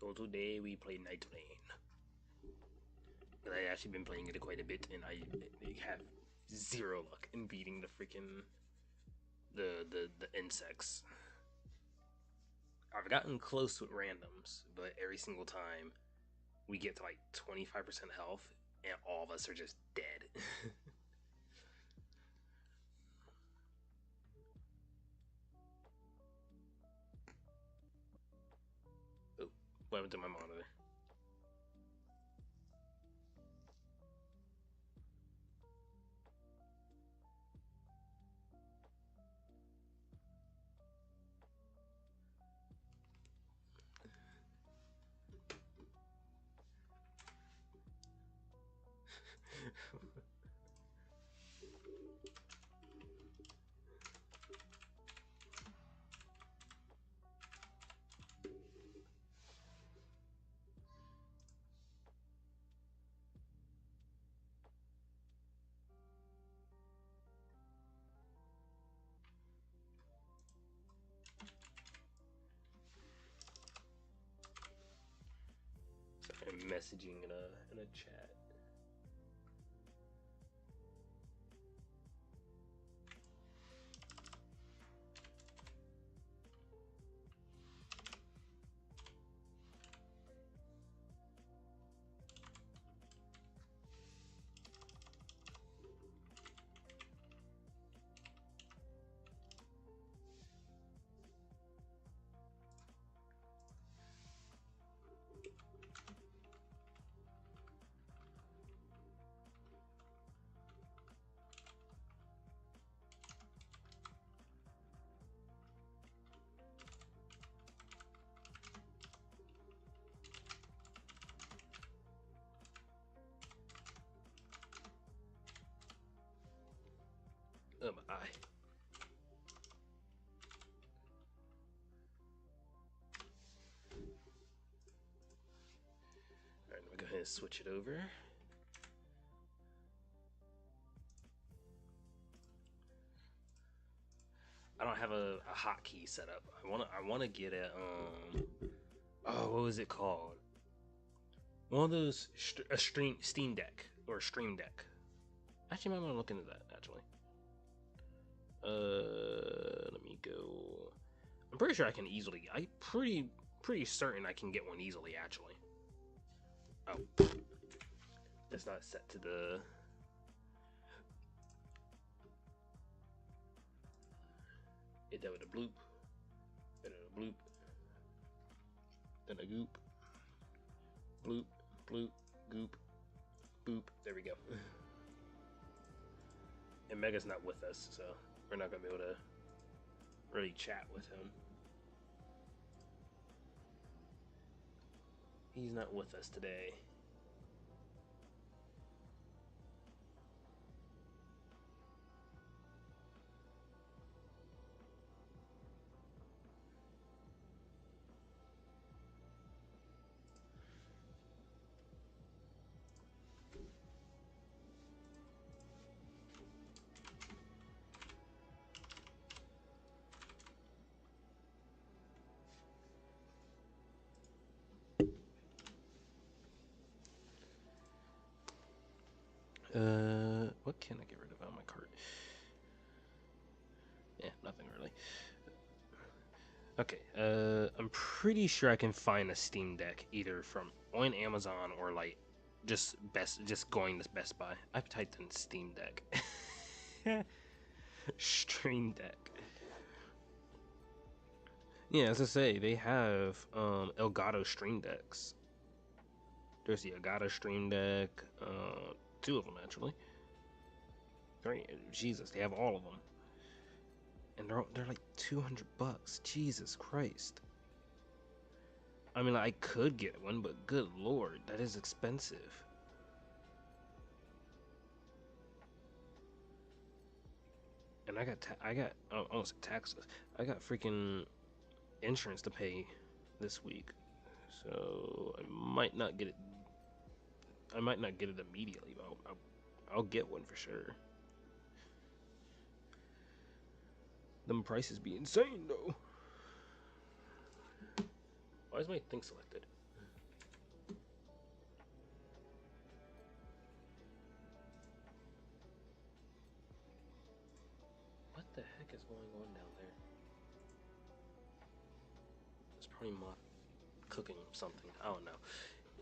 So today we play Night Lane. I've actually been playing it quite a bit, and I have zero luck in beating the freaking the insects. I've gotten close with randoms, but every single time we get to like 25% health, and all of us are just dead. Oh, what happened to my monitor? I'm messaging in a chat. Oh my eye. Alright, let me go ahead and switch it over. I don't have a hotkey set up. I wanna get a oh, what was it called? One of those Steam Deck or Stream Deck. Actually, I might want to look into that. Actually, let me go. I'm pretty sure I can easily. Pretty certain I can get one easily. Actually, oh, it's not set to the. Hit that with a bloop, and then a bloop, then a goop, bloop, bloop, goop, boop. There we go. And Mega's not with us, so we're not gonna be able to really chat with him. He's not with us today. What can I get rid of on my cart? Yeah, nothing really. Okay, I'm pretty sure I can find a Steam Deck either from on Amazon or like just going to Best Buy. I've typed in Steam Deck. Stream Deck. Yeah, as I say, they have Elgato Stream Decks. There's the Elgato Stream Deck, two of them actually. Three, Jesus, they have all of them. And they're like $200. Jesus Christ. I mean, I could get one, but good lord, that is expensive. And I got almost taxes. I got freaking insurance to pay this week, so I might not get it. I might not get it immediately, but I'll get one for sure. Them prices be insane though. Why is my thing selected? Probably cooking something. I don't know.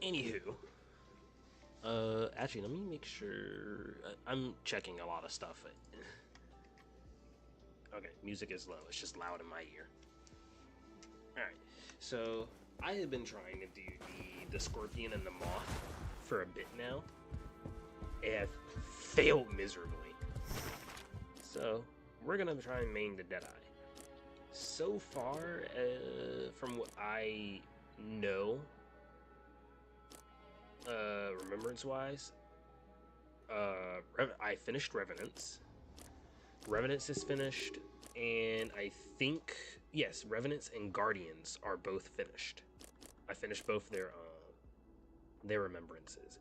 Anywho, actually, let me make sure. I'm checking a lot of stuff. Okay, music is low. It's just loud in my ear. All right, so I have been trying to do the scorpion and the moth for a bit now. It have failed miserably. So we're gonna try and main the Deadeye. So far, from what I know, remembrance-wise, I finished Revenants. Revenants is finished, and I think, yes, Revenants and Guardians are both finished. I finished both their remembrances.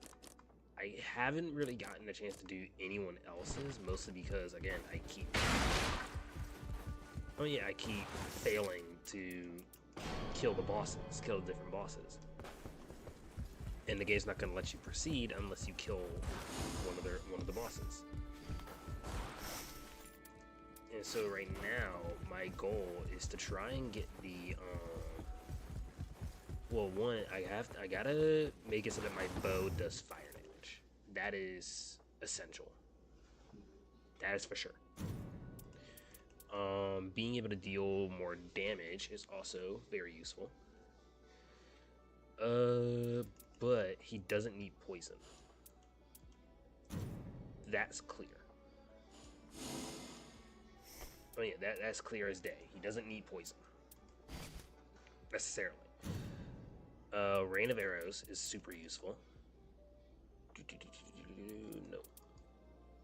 I haven't really gotten a chance to do anyone else's, mostly because, again, I keep failing to kill the different bosses. And the game's not going to let you proceed unless you kill one of the bosses. And so right now, my goal is to try and get the well, one, I gotta make it so that my bow does fire damage. That is essential. That is for sure. Being able to deal more damage is also very useful. But he doesn't need poison. That's clear. Oh yeah, that's clear as day. He doesn't need poison. Necessarily. Rain of Arrows is super useful. No.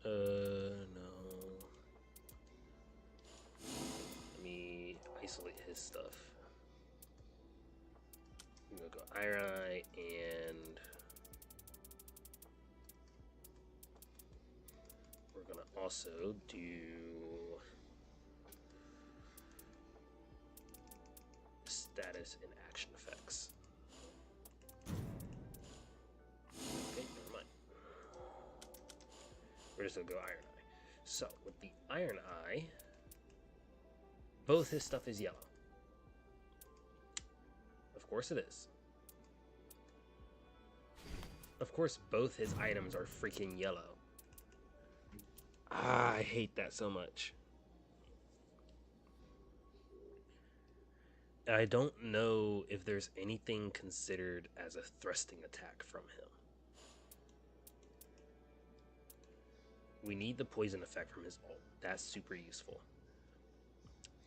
No. Let me isolate his stuff. I'm gonna go Iron Eye and we're gonna also do status and action effects. Okay, never mind. We're just gonna go Iron Eye. So with the Iron Eye, both his stuff is yellow. Of course it is. Of course both his items are freaking yellow. Ah, I hate that so much. I don't know if there's anything considered as a thrusting attack from him. We need the poison effect from his ult. That's super useful.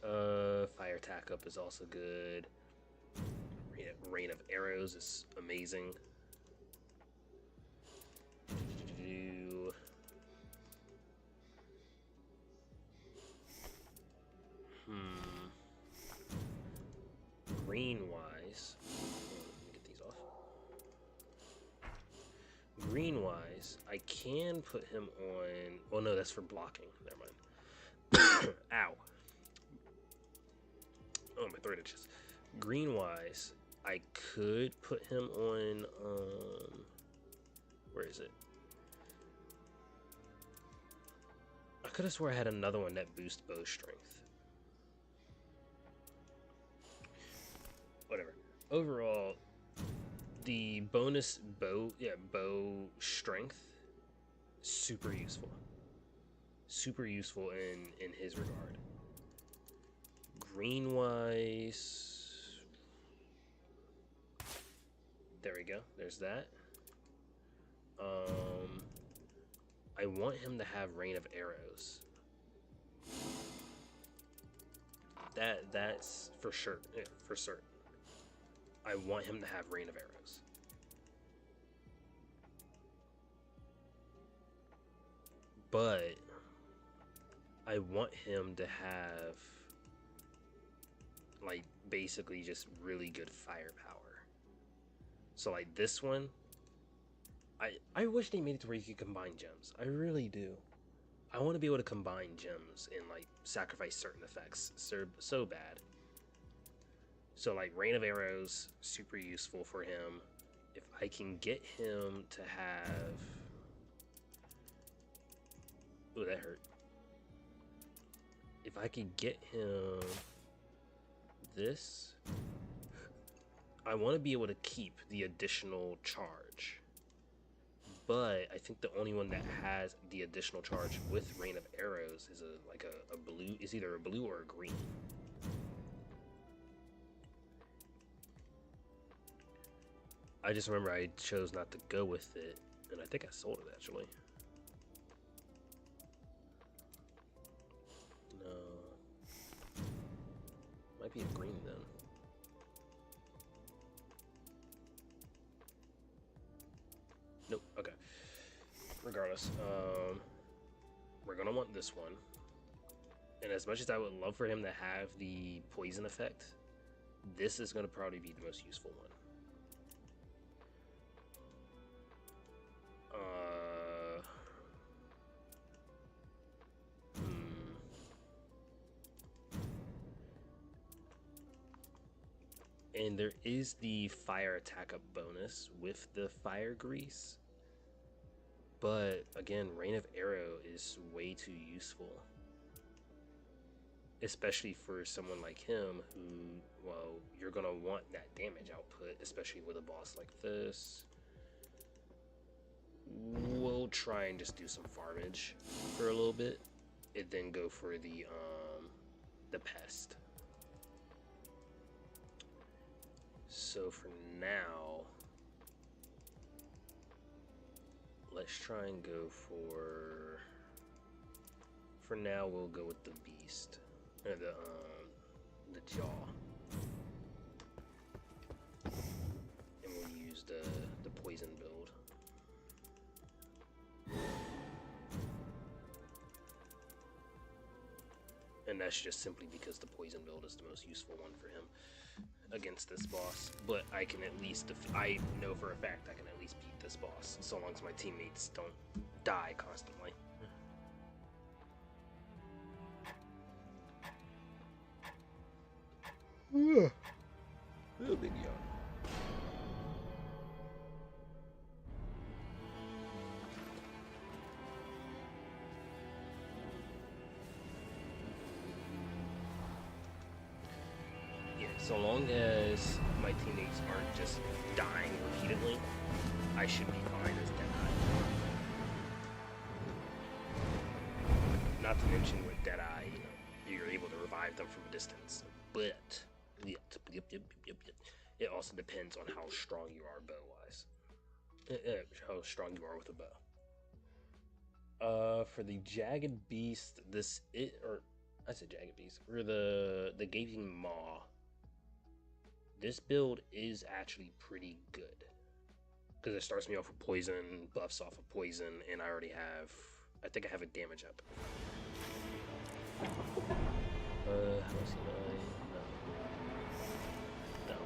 Fire attack up is also good. Rain of Arrows is amazing. Green wise, let me get these off. Green wise, I can put him on. Oh no, that's for blocking. Never mind. Ow. Oh, my throat itches. Green wise, I could put him on. Where is it? I could have swore I had another one that boosts bow strength. Whatever. Overall, the bonus bow strength, super useful. Super useful in his regard. Green wise, there we go. There's that. I want him to have Rain of Arrows. That's for sure. Yeah, for certain. I want him to have Rain of Arrows. But I want him to have, like, basically just really good firepower. So like this one, I wish they made it to where you could combine gems. I really do. I want to be able to combine gems and like sacrifice certain effects so bad. So like Rain of Arrows, super useful for him. If I can get him to have... Ooh, that hurt. If I could get him this, I want to be able to keep the additional charge, but I think the only one that has the additional charge with Rain of Arrows is a blue. Is either a blue or a green. I just remember I chose not to go with it, and I think I sold it actually. No, might be a green then. Nope. Okay. Regardless, we're gonna want this one. And as much as I would love for him to have the poison effect, this is gonna probably be the most useful one. And there is the fire attack up bonus with the fire grease. But again, Rain of Arrow is way too useful. Especially for someone like him who, well, you're going to want that damage output, especially with a boss like this. We'll try and just do some farmage for a little bit and then go for the pest. So for now, let's try and go for now we'll go with the beast, or the jaw. And we'll use the poison build. And that's just simply because the poison build is the most useful one for him against this boss. But I can at least, I know for a fact I can at least beat this boss, so long as my teammates don't die constantly. Oh, big yawn. So long as my teammates aren't just dying repeatedly, I should be fine as Deadeye. Not to mention with Deadeye, you're able to revive them from a distance. But it also depends on how strong you are bow-wise. How strong you are with a bow. For the Jagged Beast, I said Jagged Beast. For the Gaping Maw, this build is actually pretty good because it starts me off with poison, buffs off of poison, and I think I have a damage up. How much did no.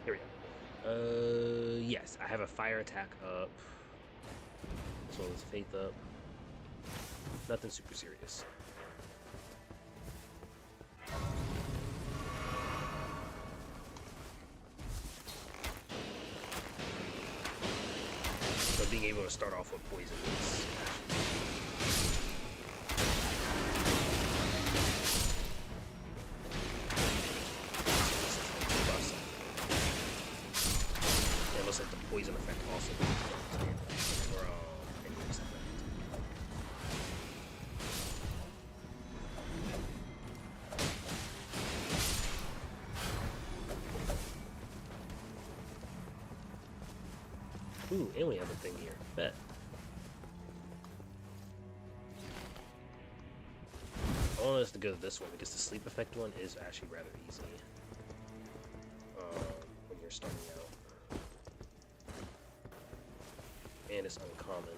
Here we go. Yes, I have a fire attack up, as well as faith up. Nothing super serious. Being able to start off with poison is it looks like the poison effect also or increased effect. Ooh, and we have a thing here. Bet. I want us to go to this one because the sleep effect one is actually rather easy when you're starting out. And it's uncommon.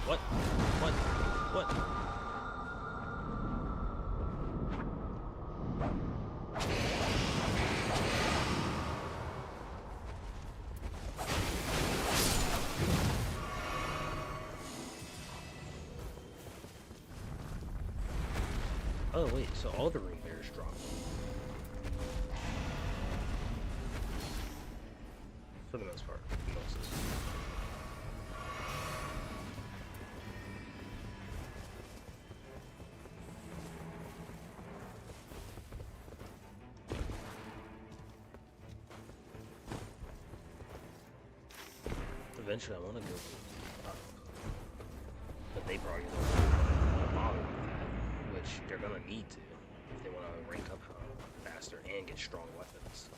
What? What? What? Oh wait, so all the ring bears drop. For the most part, most. Eventually, I want to go up, but they probably don't bother with that, which they're gonna need to if they want to rank up faster and get strong weapons.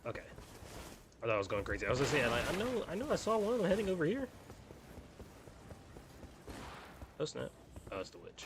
Okay, I thought I was going crazy. I was just saying, like, I know, I saw one of them heading over here. Oh snap! Oh, it's the witch.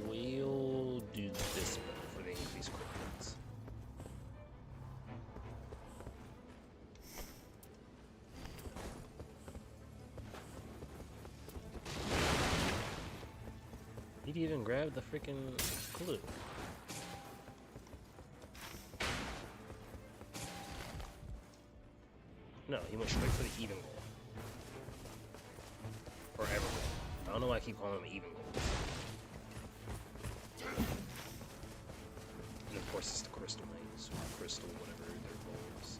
We'll do this one for the increased crit hits. He didn't even grab the freaking clue. No, he went straight for the even goal. Or ever goal. I don't know why I keep calling him even goal. And of course it's the crystal knights, or crystal, whatever their goal is.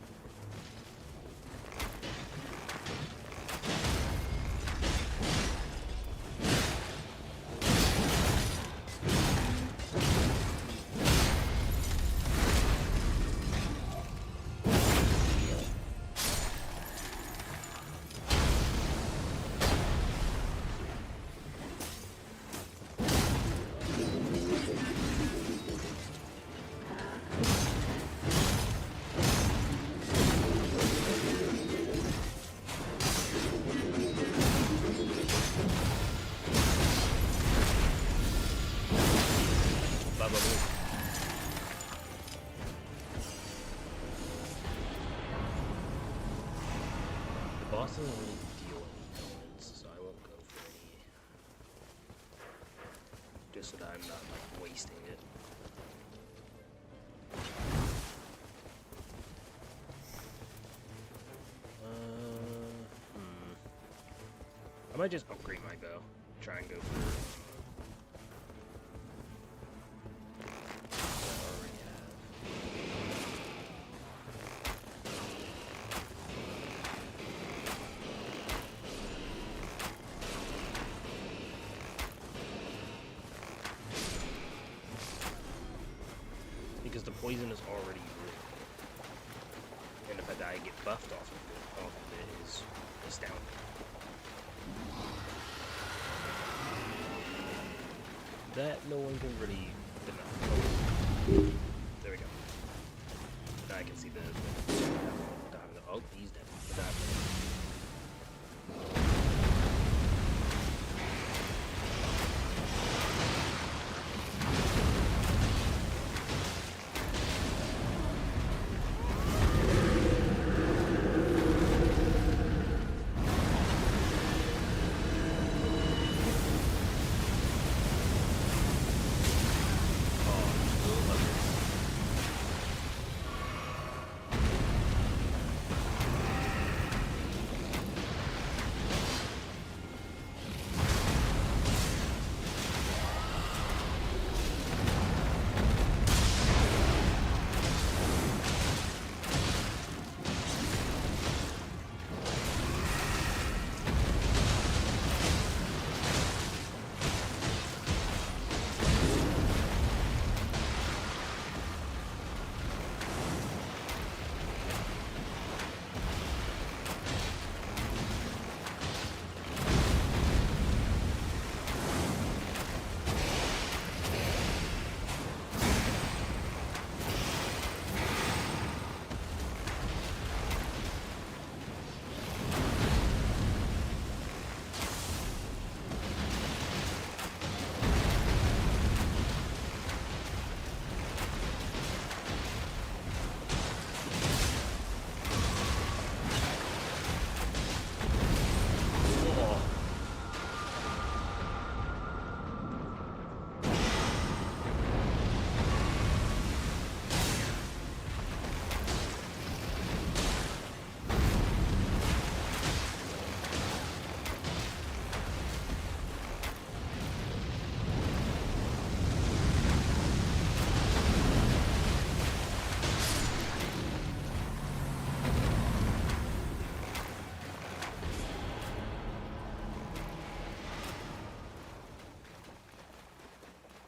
The boss doesn't really deal any elements, so I won't go for any. Just so that I'm not like wasting it. I might just upgrade my bow. Try and go for because the poison is already real. And the fact that I get buffed off of it is astounding. That no one can really deny. Oh. There we go. Now I can see the oh, he's dead. The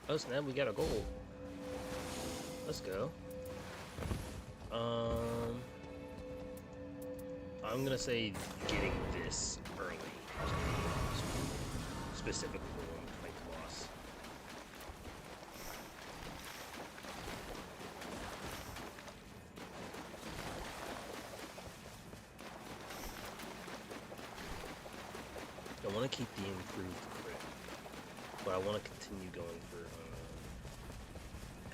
Oh snap, we got a goal. Let's go. I'm gonna say getting this early. Specifically when we fight the boss. I want to keep the improved crit, but I want to continue going for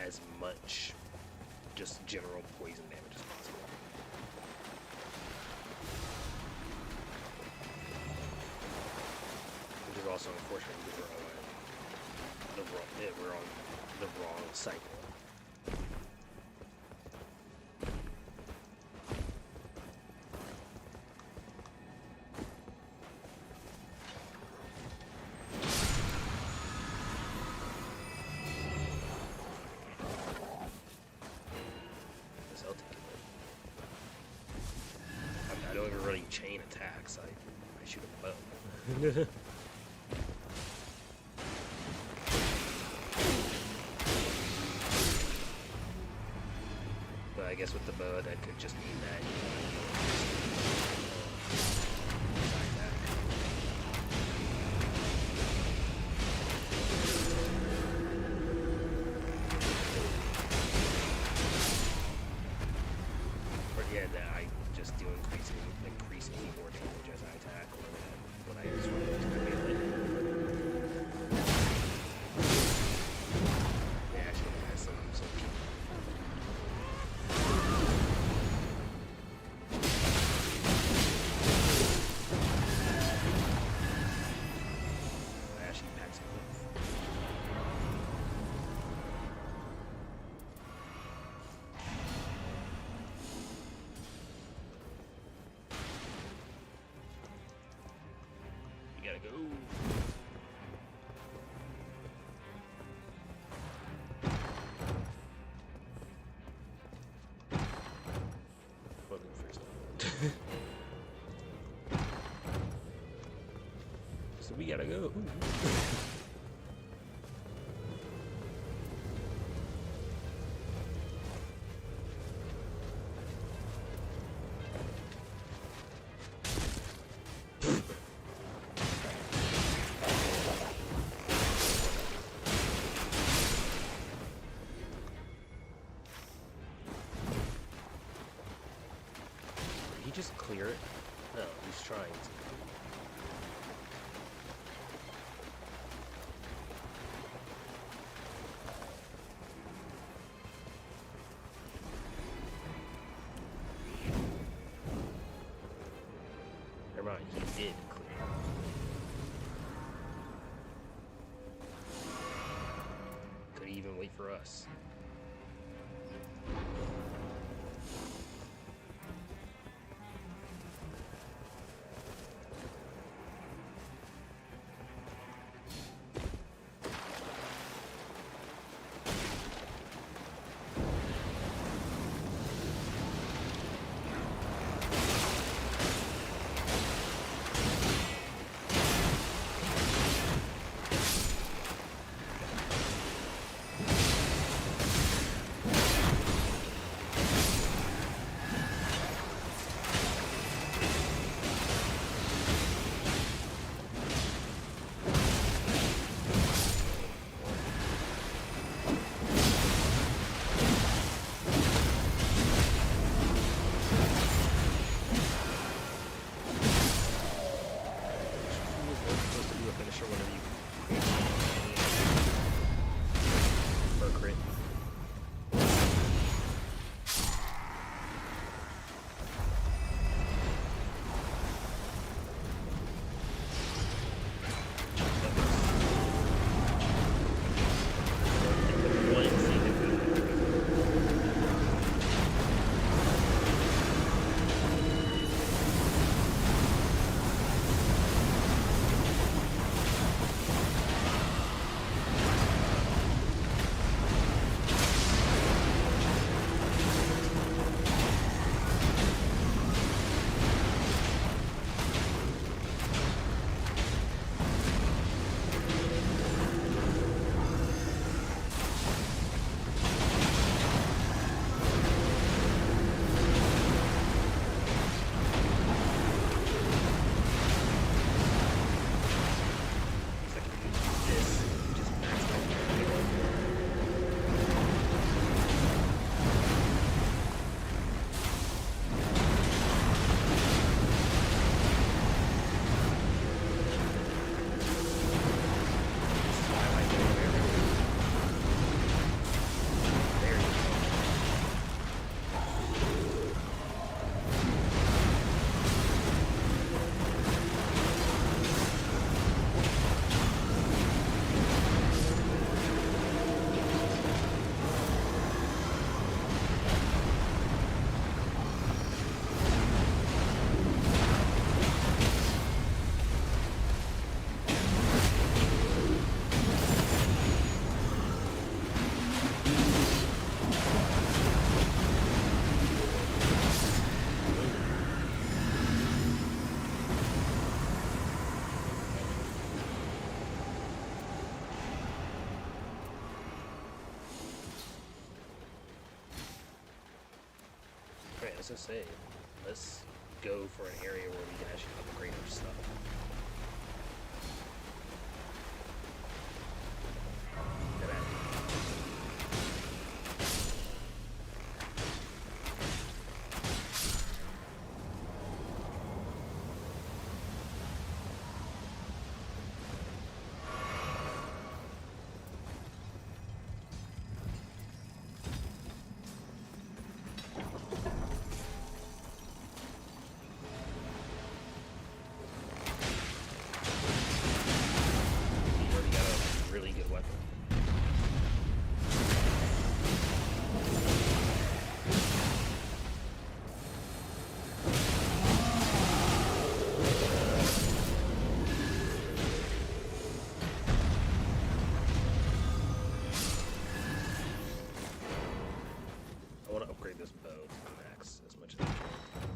as much just general poison damage as possible. Which is also unfortunate because we're on the wrong cycle. I don't even really chain attacks. I shoot a bow. But I guess with the bow, that could just mean that that I just do increasingly more damage as I attack when I just run into the melee. Yeah, actually has some I actually pack some health. Gotta go. First so we gotta go. Just clear it? No, he's trying to. Never mind, he did clear it. Could he even wait for us? as I say, let's go for an area where we can actually upgrade our stuff. Really good weapon. I want to upgrade this bow to the max as much as I can.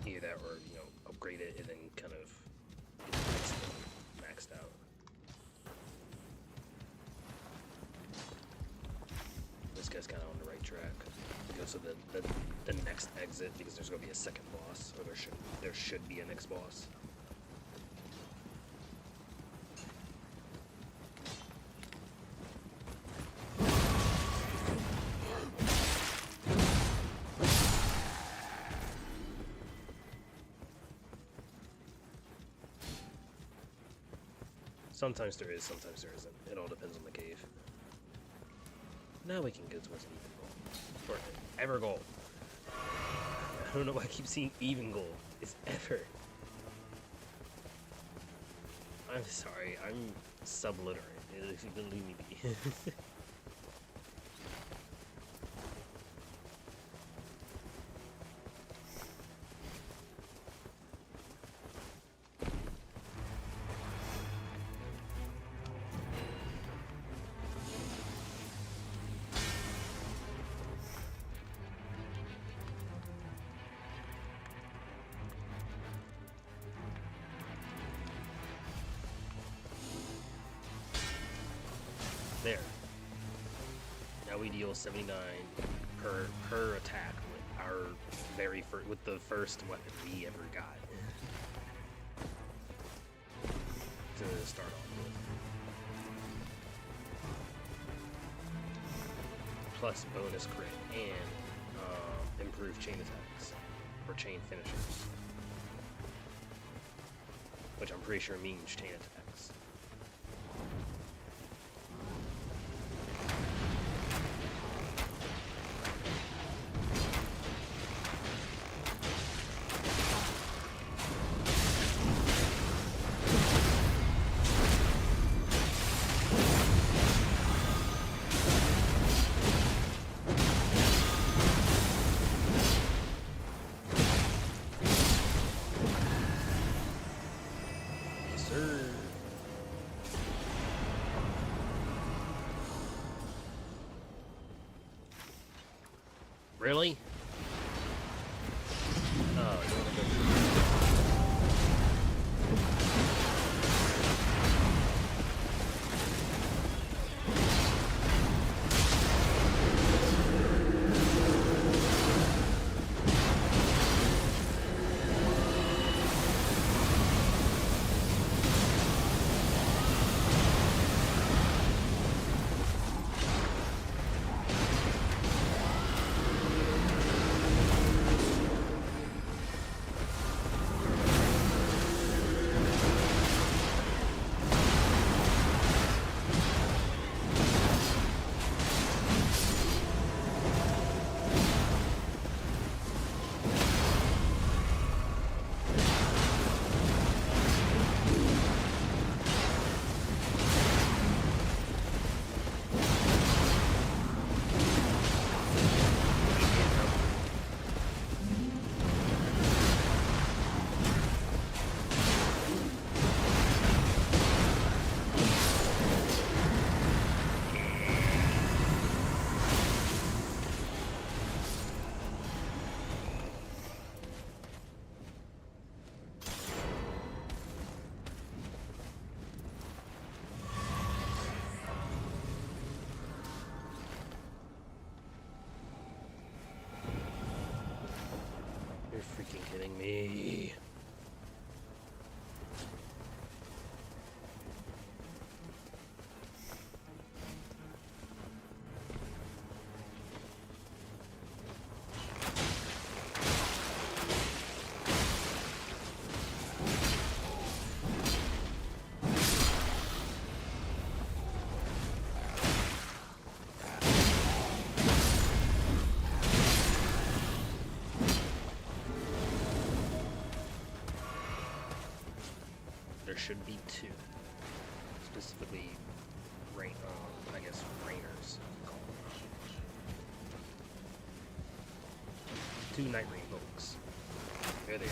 Either that or, you know, upgrade it and then kind of get it maxed out. This guy's kind of on the right track. Go to the next exit because there's going to be a second boss, or there should be a next boss. Sometimes there is, sometimes there isn't. It all depends on the cave. Now we can go towards an even goal. Or ever goal. I don't know why I keep seeing even goal. It's ever. I'm sorry, I'm subliterate. If you can leave me be. There. Now we deal 79 per attack with our with the first weapon we ever got to start off with. Plus bonus crit and improved chain attacks or chain finishers, which I'm pretty sure means chain attacks. Really? Oh, you wanna go kidding me? Should be two, specifically rain. I guess rainers. Two night rain folks. There they are.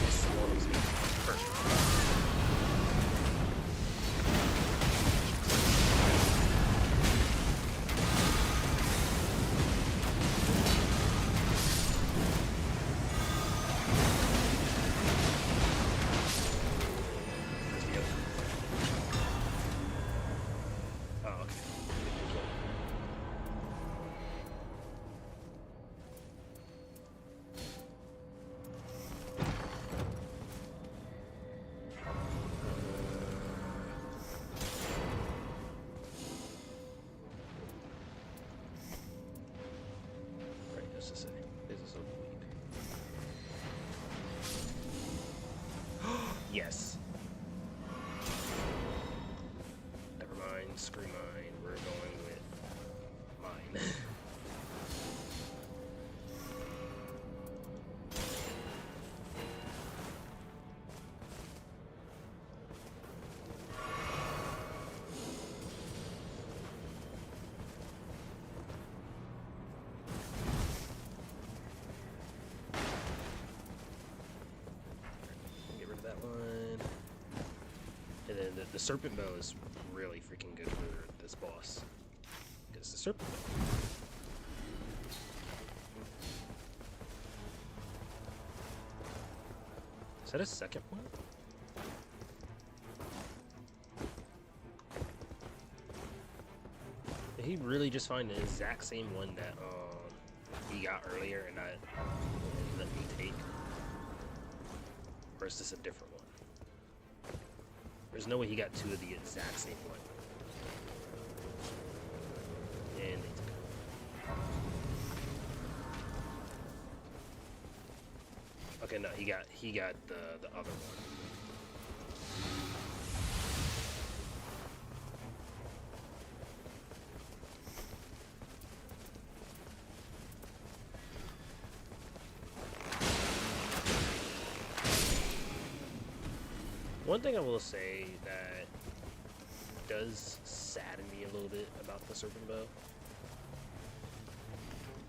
This swarms me. Perfect. Yes. Never mind, screw mine. We're going with mine. Get rid of that one. And then the serpent bow is really freaking good for this boss. Because the serpent bow. Is that a second one? Did he really just find the exact same one that he got earlier and I let me take? Or is this a different one? There's no way he got two of the exact same one. And they took it. Okay, no, he got the other one. One thing I will say that does sadden me a little bit about the serpent bow,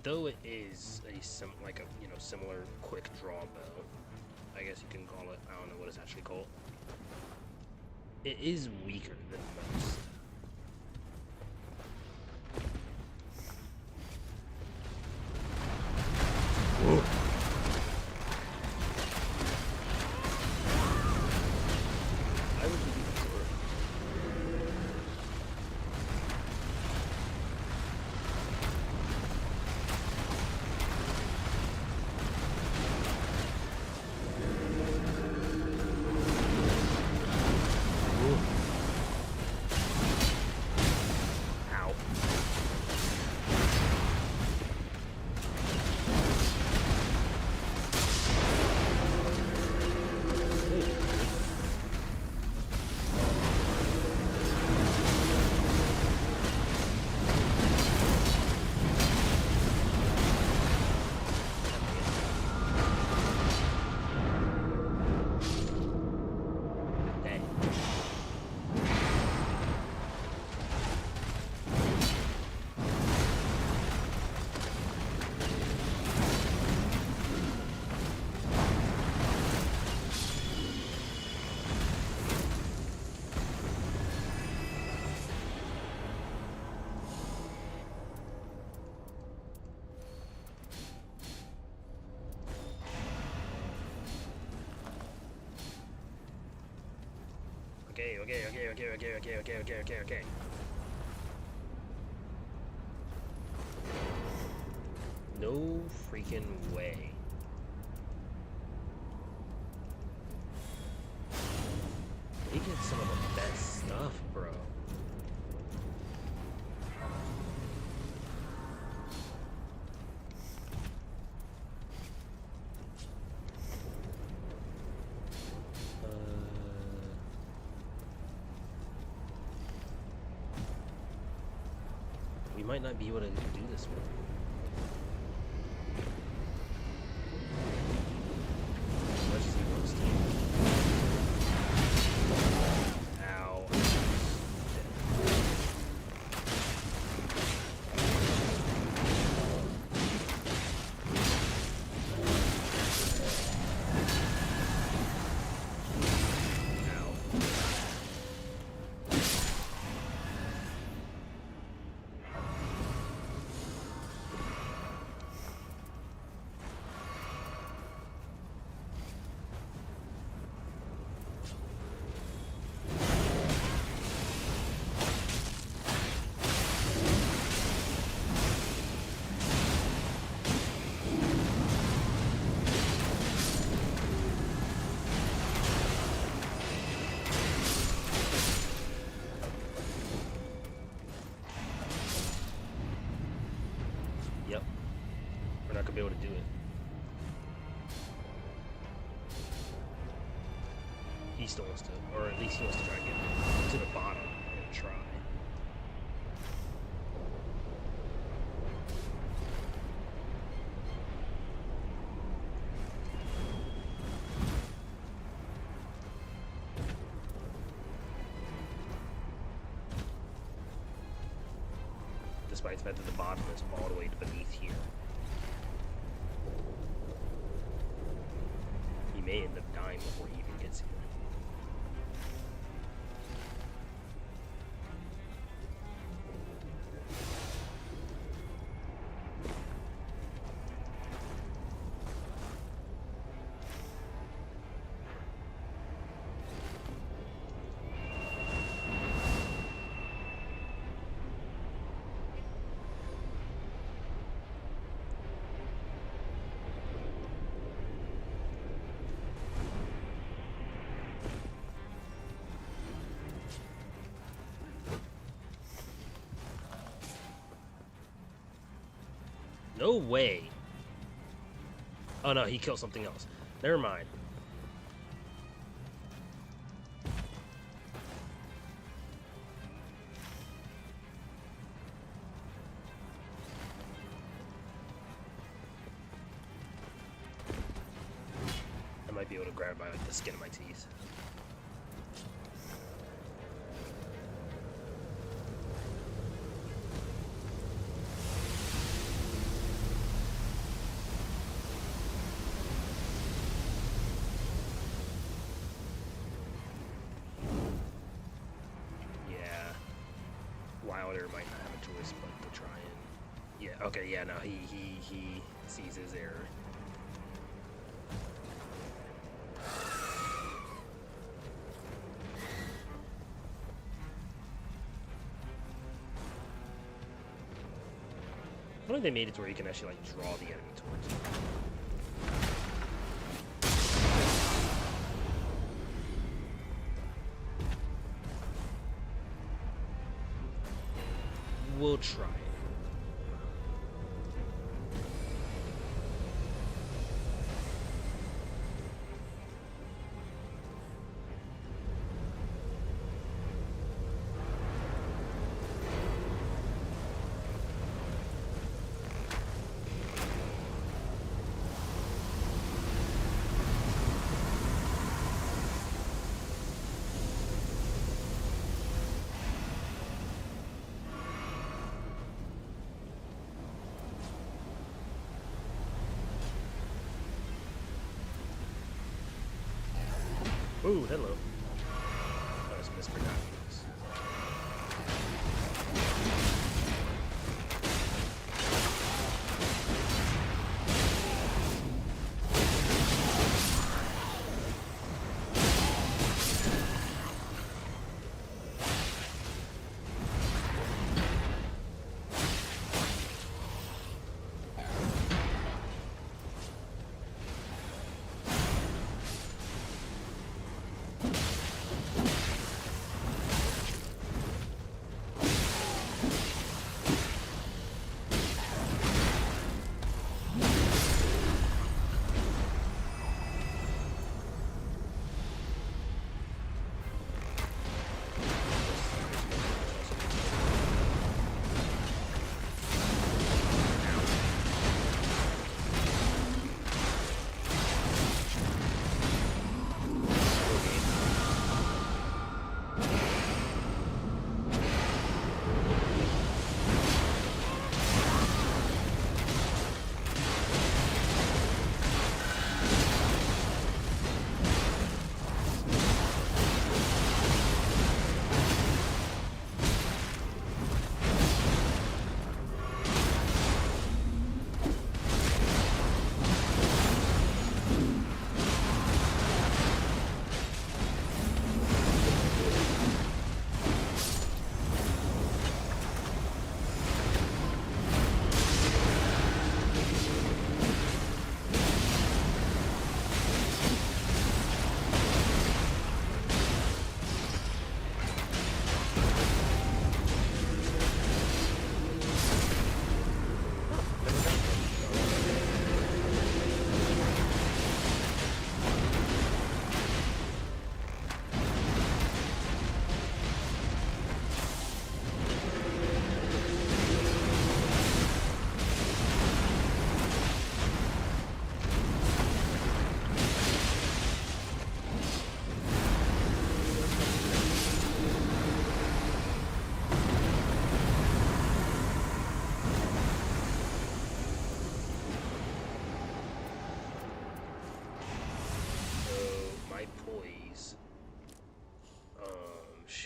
though it is a similar quick draw bow, I guess you can call it. I don't know what it's actually called. It is weaker than most. Whoa. Okay. No freaking way. They get some of the best stuff, bro. We might not be able to do this one. As much as he wants to. Ow. Yep. We're not gonna be able to do it. He still wants to, or at least he wants to try to get to the bottom and try. Despite the fact that the bottom is all the way beneath here. He may end up dying before he even gets here. No way. Oh no, he killed something else. Never mind. I might be able to grab it by like the skin of my teeth. Wilder might not have a choice but to try and... Yeah, okay, yeah, no, he sees his error. I wonder if they made it to where you can actually, like, draw the enemy towards you. We'll try it. Ooh, hello. That was Mr. Dodgers.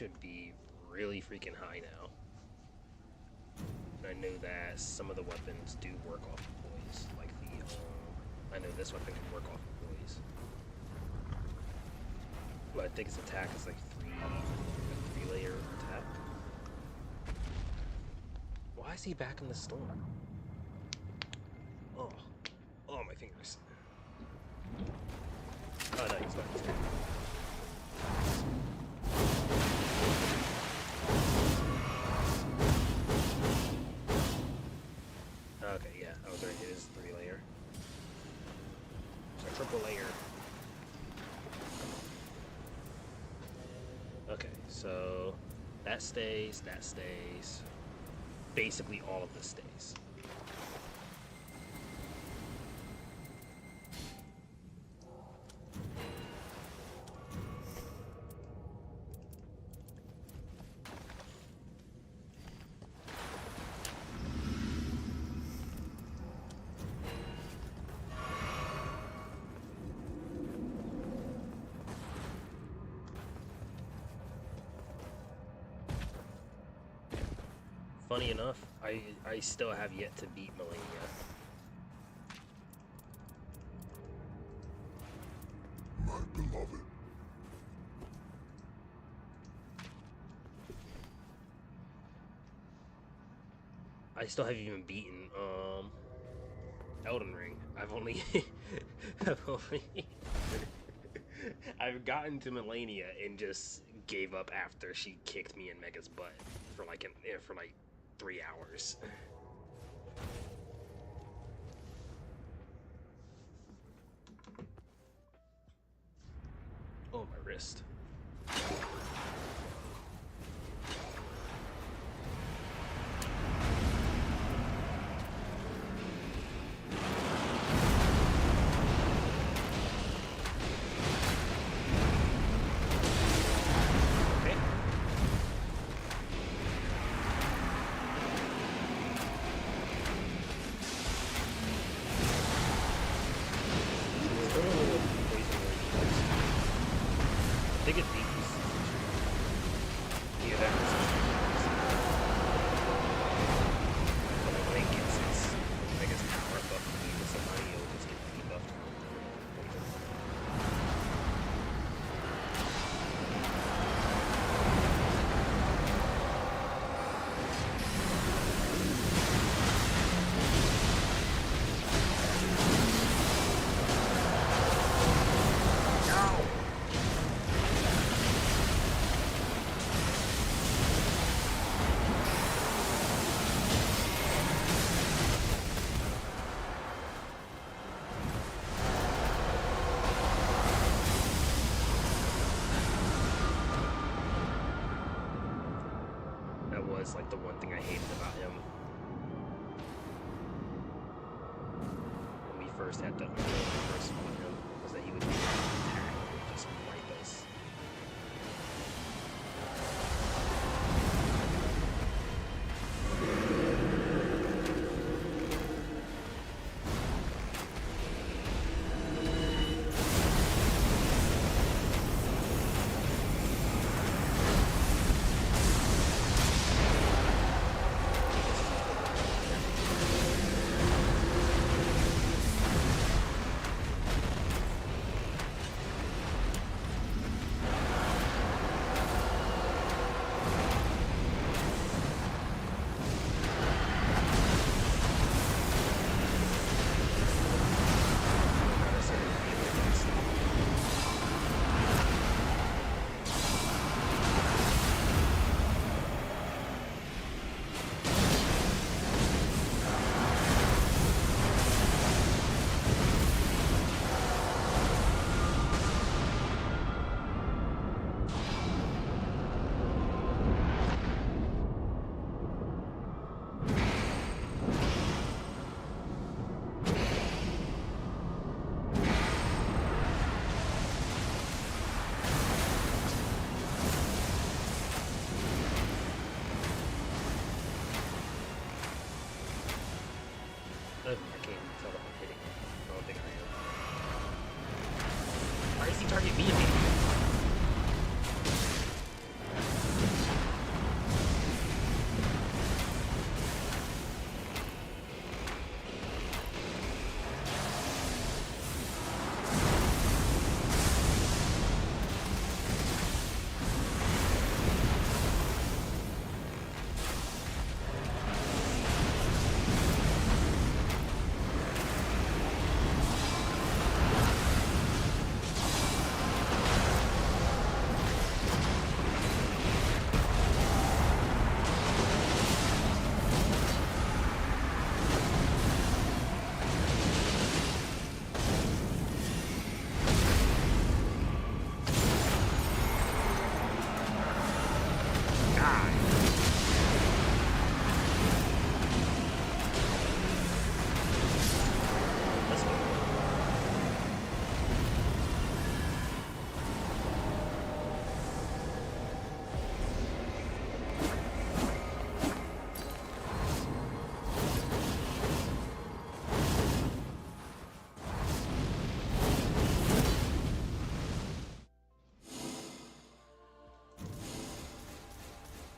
should be really freaking high now. I know that some of the weapons do work off of poise, like I know this weapon can work off of poise. But I think its attack is like a 3-layer attack. Why is he back in the storm? Oh, my fingers. Oh no, he's not. Okay, yeah, I was right. It is 3-layer. So triple layer. Okay, so that stays. Basically, all of this stays. Funny enough, I still have yet to beat Melania. My beloved. I still haven't even beaten Elden Ring. I've gotten to Melania and just gave up after she kicked me in Mega's butt for like 3 hours. Oh, my wrist. Was like the one thing I hated about him when we first fought him, was that he would do an attack and just wipe us.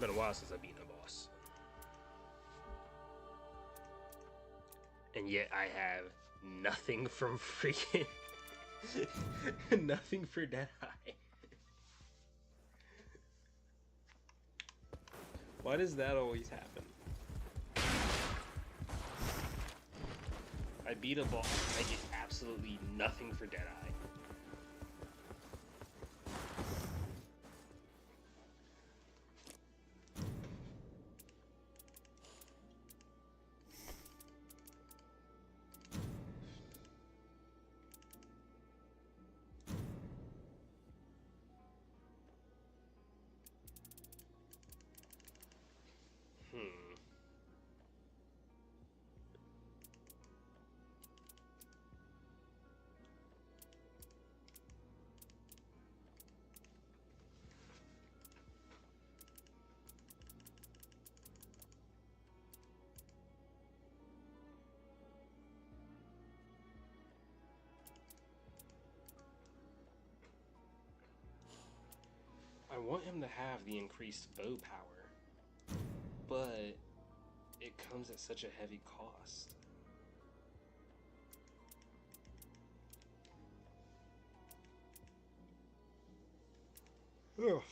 Been a while since I've beaten a boss. And yet I have nothing from freaking... nothing for Deadeye. Why does that always happen? I beat a boss, I get absolutely nothing for Deadeye. I want him to have the increased bow power, but it comes at such a heavy cost. Ugh.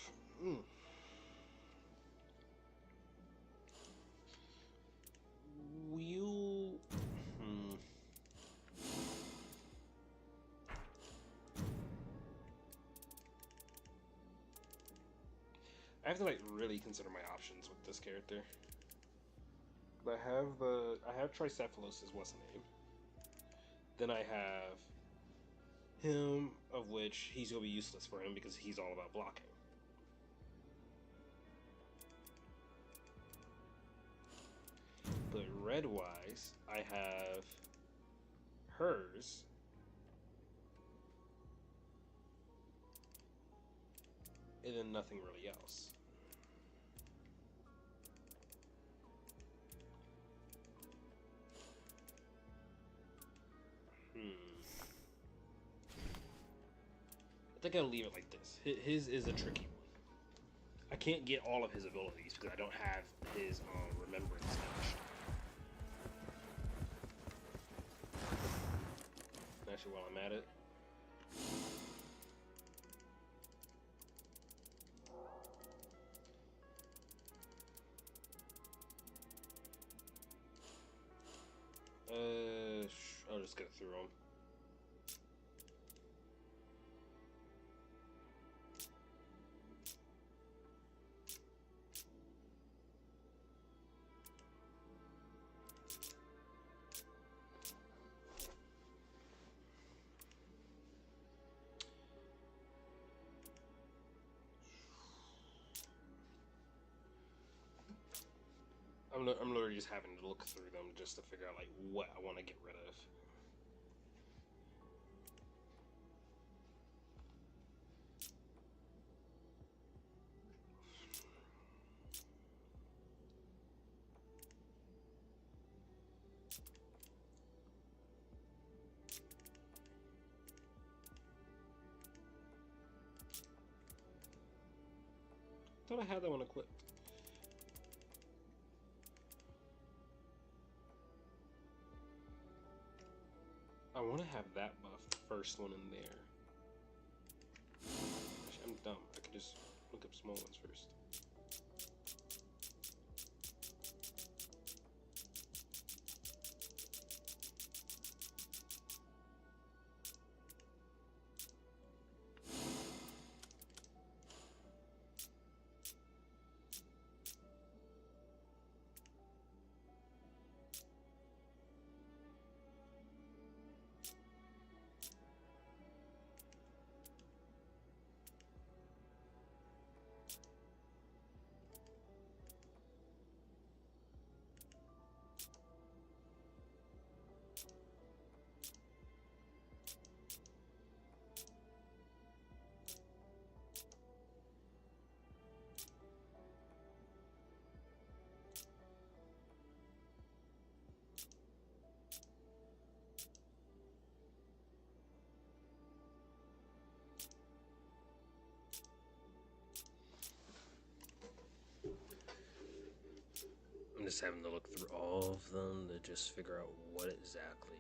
Will... I have to like really consider my options with this character. I have Tricephalus is what's the name. Then I have him, of which he's gonna be useless for him because he's all about blocking. But red wise, I have hers. And then nothing really else. I think I'll leave it like this. His is a tricky one. I can't get all of his abilities because I don't have his remembrance finished. Actually, while I'm at it, I'll just go through them. I'm literally just having to look through them just to figure out like what I want to get rid of. I thought I had that one equipped. I want to have that buff, the first one in there. Actually, I'm dumb. I could just look up small ones first. I'm just having to look through all of them to just figure out what exactly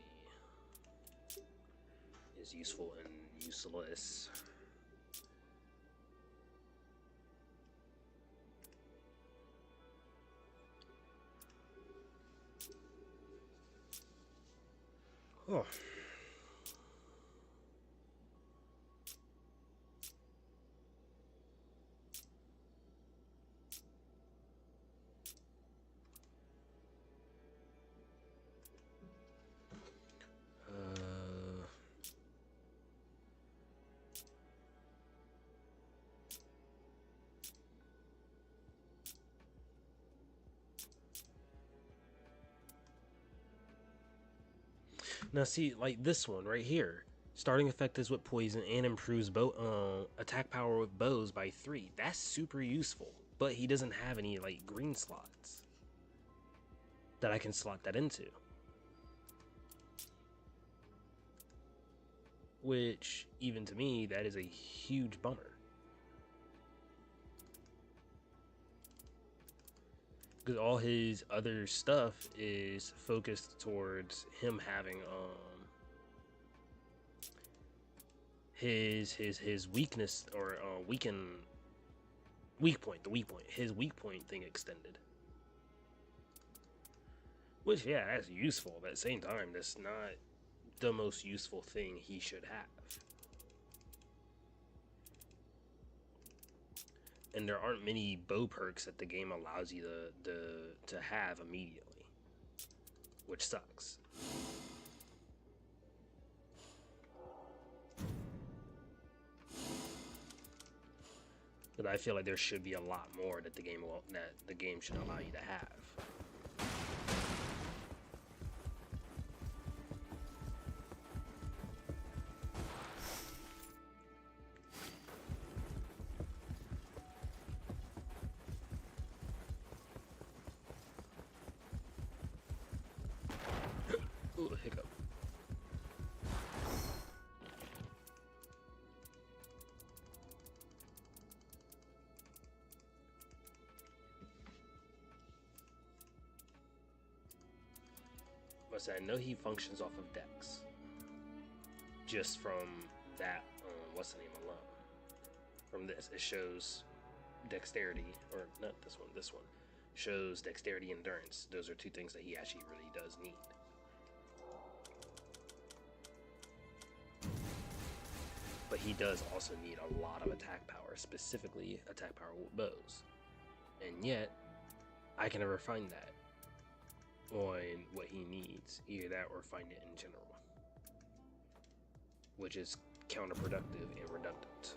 is useful and useless. Oh. Now see, like this one right here. Starting effect is with poison and improves attack power with bows by 3. That's super useful. But he doesn't have any like green slots that I can slot that into. Which, even to me, that is a huge bummer. Because all his other stuff is focused towards him having his weakness or weak point, his weak point thing extended. Which, yeah, that's useful, but at the same time, that's not the most useful thing he should have. And there aren't many bow perks that the game allows you to have immediately, which sucks. But I feel like there should be a lot more that the game should allow you to have. Ooh, hiccup. But I know he functions off of Dex. Just from that, what's the name alone? From this, it shows dexterity, or not this one. This one shows dexterity, endurance. Those are two things that he actually really does need. But he does also need a lot of attack power, specifically attack power with bows. And yet, I can never find that on what he needs. Either that or find it in general. Which is counterproductive and redundant.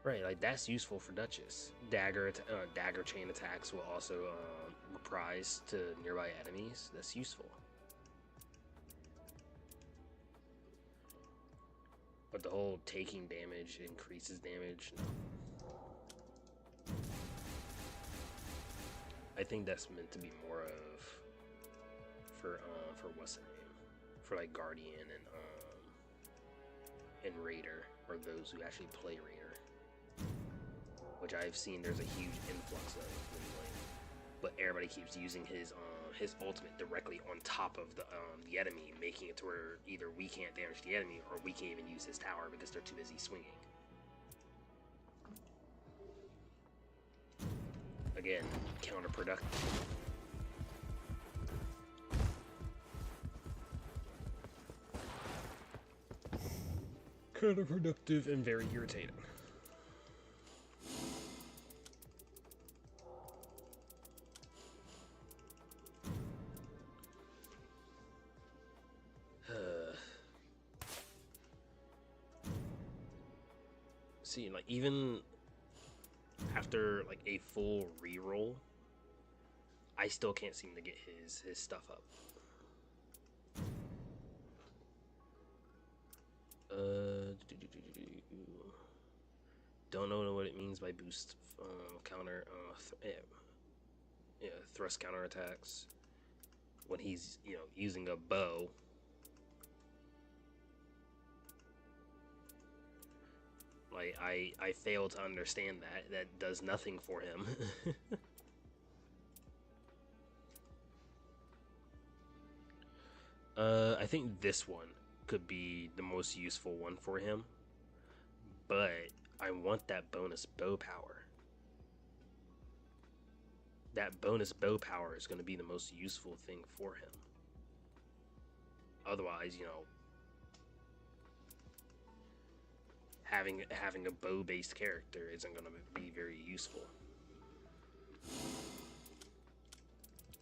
Right, like that's useful for Duchess. Dagger chain attacks will also reprise to nearby enemies. That's useful. But the whole taking damage increases damage. No. I think that's meant to be more of for what's the name? For like Guardian and Raider, or those who actually play Raider. Which I've seen there's a huge influx of anyway. But everybody keeps using his ultimate directly on top of the enemy, making it to where either we can't damage the enemy or we can't even use his tower because they're too busy swinging. Again, counterproductive. Counterproductive and very irritating. See, like even after like a full reroll, I still can't seem to get his stuff up. don't know what it means by boost counter thrust counter attacks when he's using a bow. Like I fail to understand that. That does nothing for him. I think this one could be the most useful one for him, but I want that bonus bow power. That bonus bow power is going to be the most useful thing for him. Otherwise, having a bow-based character isn't going to be very useful.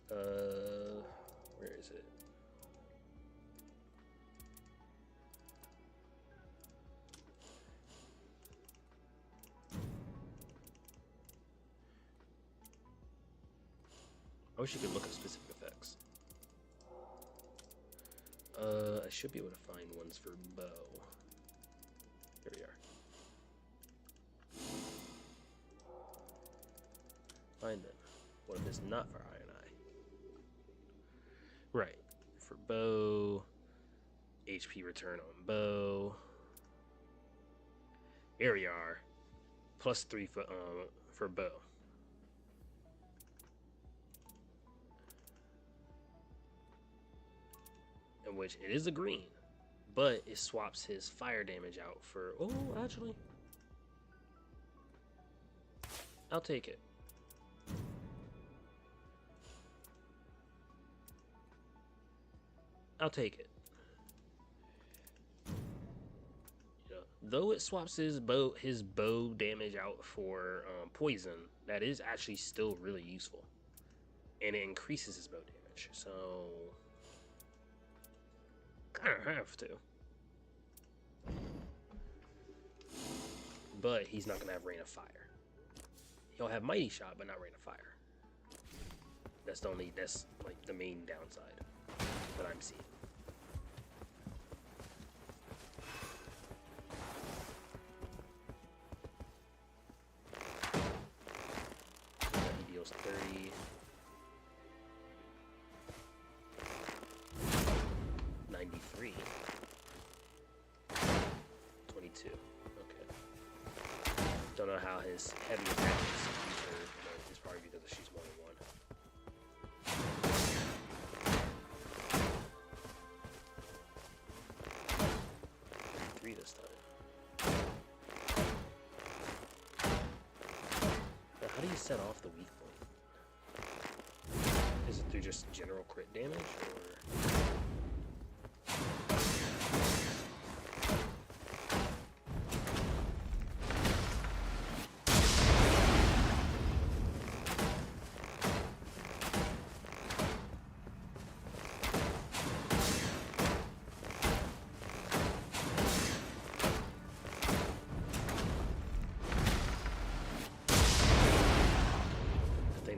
Where is it? I wish you could look at specific effects. I should be able to find ones for bow. Here we are. Find them. What if it's not for Iron Eye? Right. For bow, HP return on bow. Here we are. +3 for bow. In which it is a green, but it swaps his fire damage out for, actually, I'll take it. I'll take it. Though it swaps his bow damage out for poison, that is actually still really useful, and it increases his bow damage. So kind of have to. But he's not gonna have Rain of Fire. He'll have Mighty Shot, but not Rain of Fire. That's like the main downside that I'm seeing. He deals 30. 93. 22. Okay. Don't know how his heavy attack is weaker, but it's probably because she's 1-1. 3 this time. Now, how do you set off the weak point? Is it through just general crit damage, or?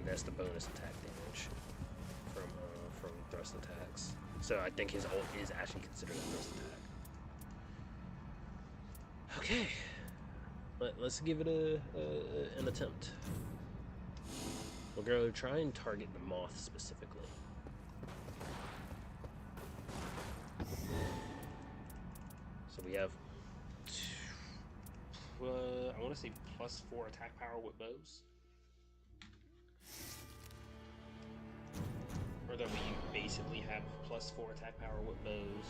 That's the bonus attack damage from thrust attacks. So I think his ult is actually considered a thrust attack. Okay, let's give it an attempt. We'll go try and target the moth specifically. So we have I want to say +4 attack power with bows. Or that we basically have +4 attack power with bows.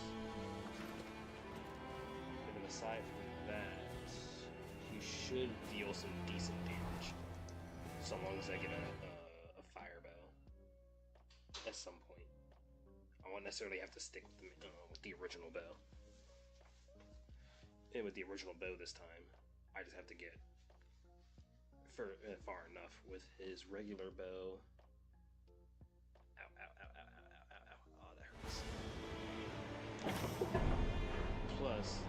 And then aside from that, you should deal some decent damage. So long as I get a fire bow at some point. I won't necessarily have to stick with the original bow. And with the original bow this time, I just have to get far enough with his regular bow. Plus,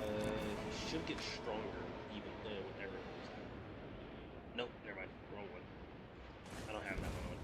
he should get stronger even whenever it goes out. Nope, never mind. Wrong one. I don't have that one on.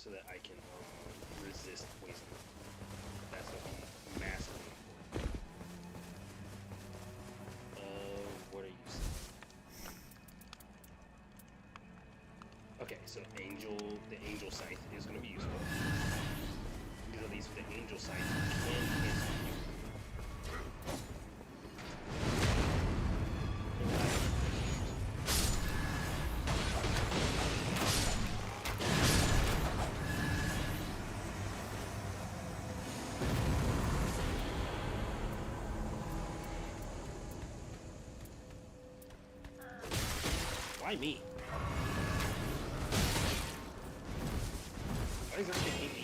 so that I can resist poison. That's gonna be massively important. What are you saying? Okay, so the angel scythe is gonna be useful. Because at least with the angel scythe, you can cancel you. Why me? Why is everything hate me?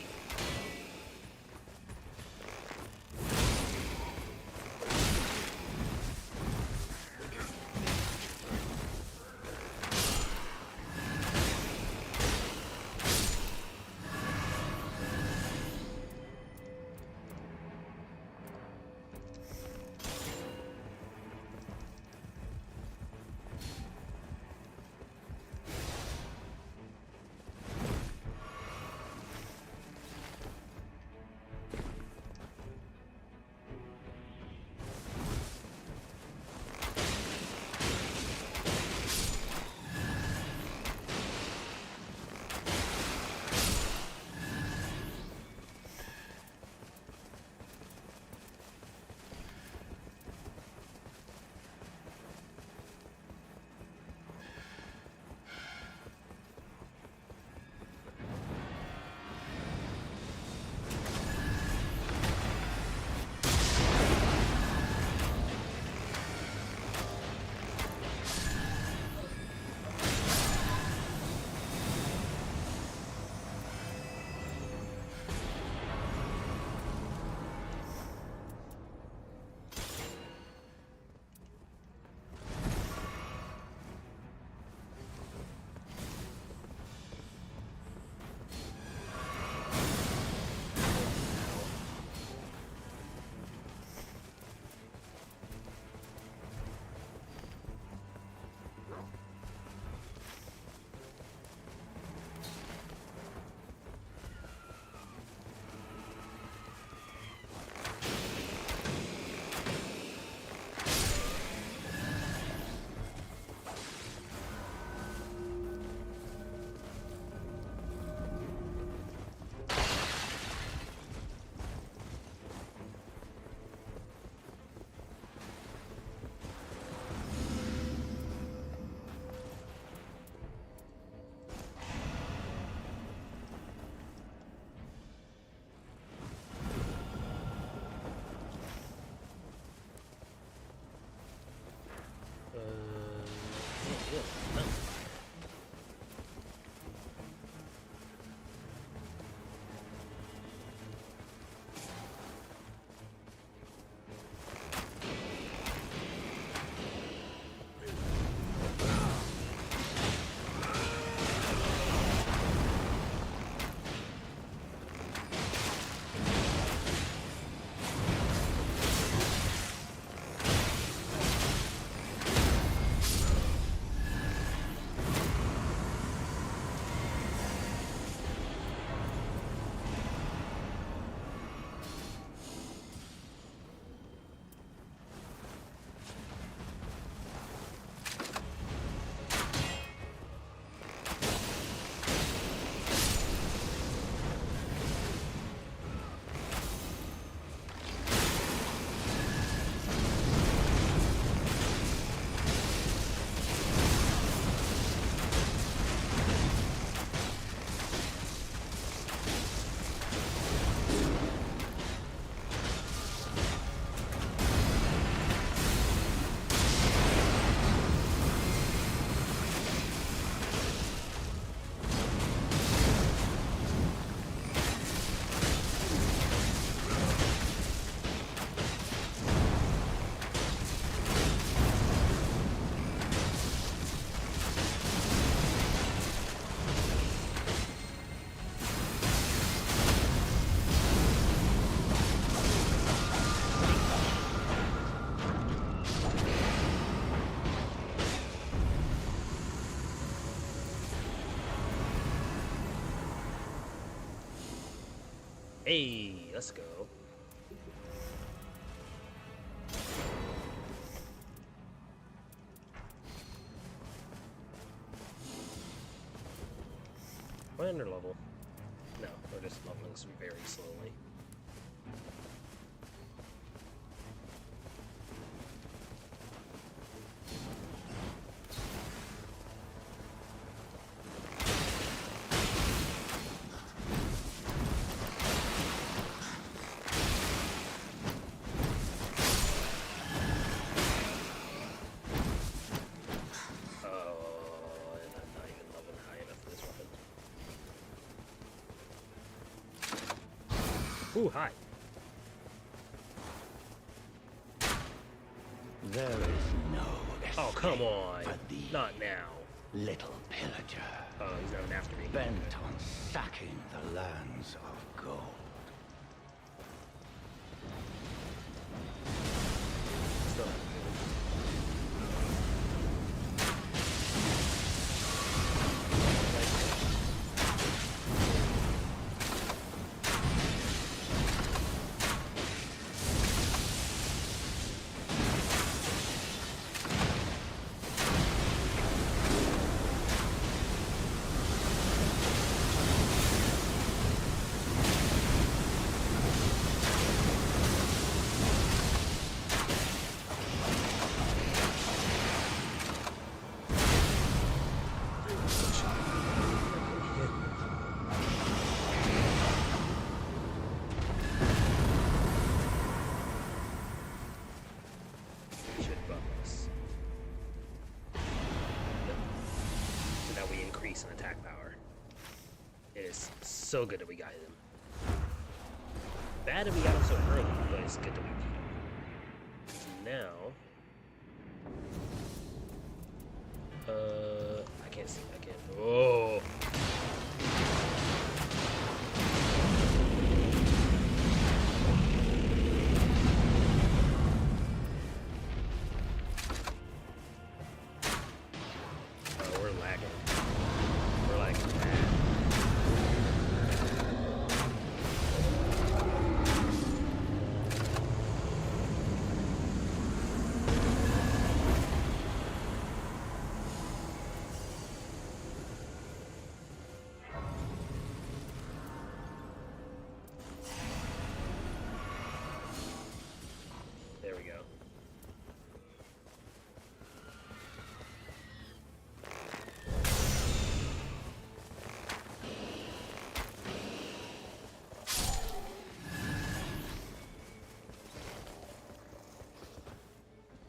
Hey, let's go. We're under level. No, we're just leveling very slowly. Ooh, hi. There is no escape. Oh, come on. For thee, Not now. little pillager. Oh, he's not after me. Bent on sacking the lands of gold. Still not an attack power. It is so good that we got him. Bad that we got him so early, but it's good that we beat him. Now, I can't see. I can't. Oh. We're lagging. We're lagging bad. There we go.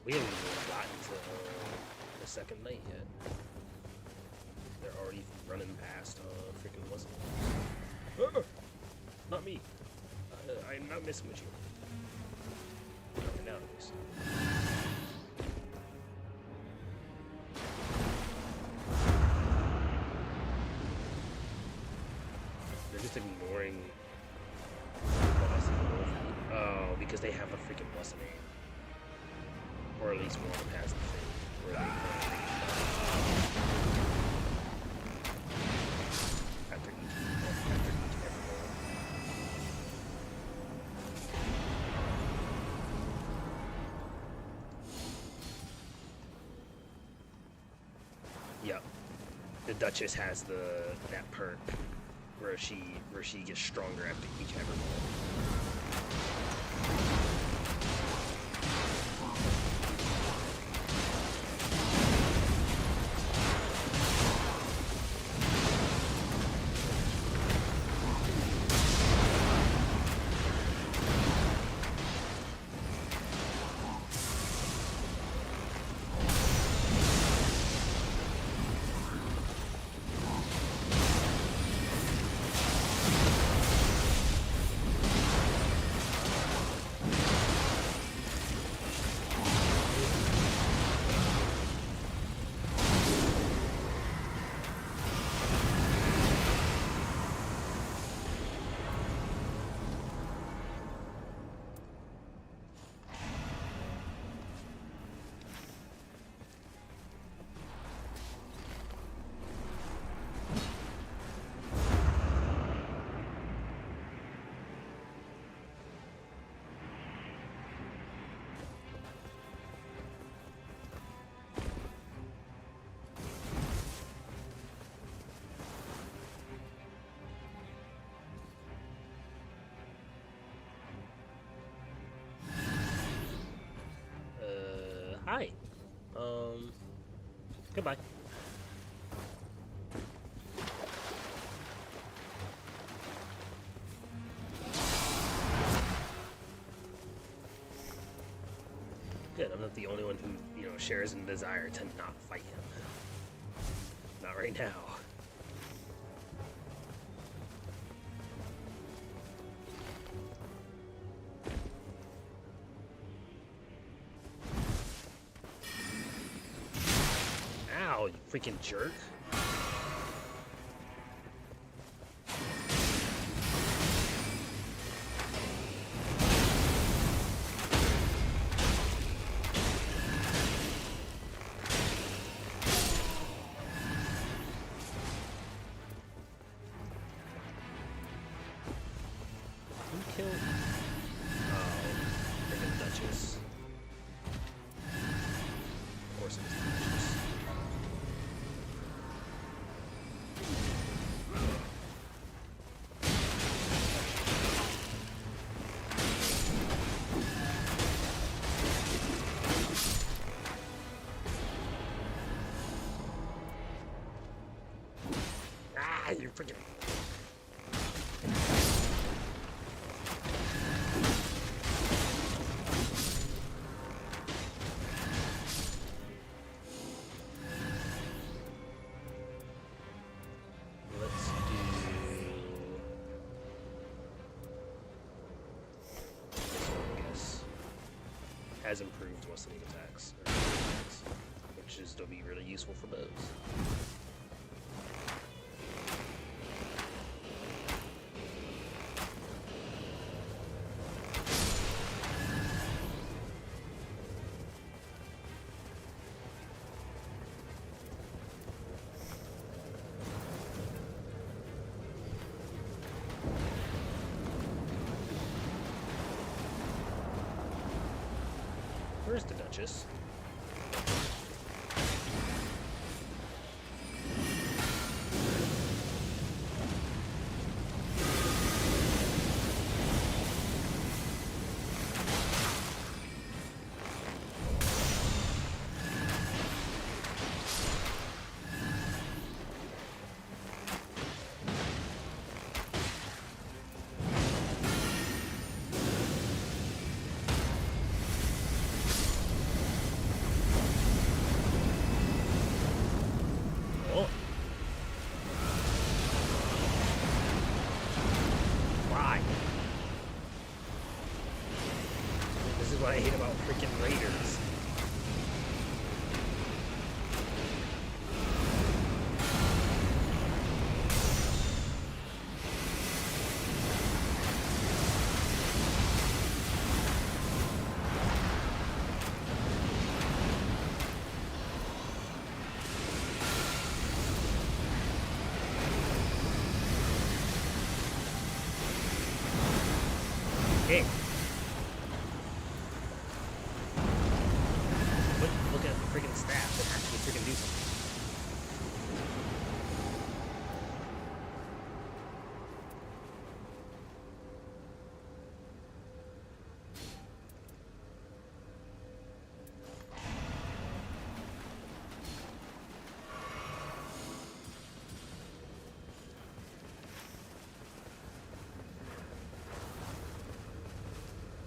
We haven't even gotten to the second night yet. They're already running past freaking what's it? Not me. I'm not messing with you. Not right now, at least. They're just ignoring boss and Wolfie. Oh, because they have a freaking what's name. Or at least one has the thing where they after each every roll. Yep. The Duchess has that perk where she gets stronger after each every roll. Goodbye. Good, I'm not the only one who, you know, shares a desire to not fight him. Not right now. Ow, you freaking jerk. Who killed? Oh, freaking Duchess. Of course it was the Duchess. Ah, you're freaking. Let's do. This one, I guess. Has improved wrestling attacks, which is to be really useful for bows. Where's the Duchess? Oh. Why? This is what I hate about freaking Raiders. Hey. Look at the freaking staff that actually freaking do something.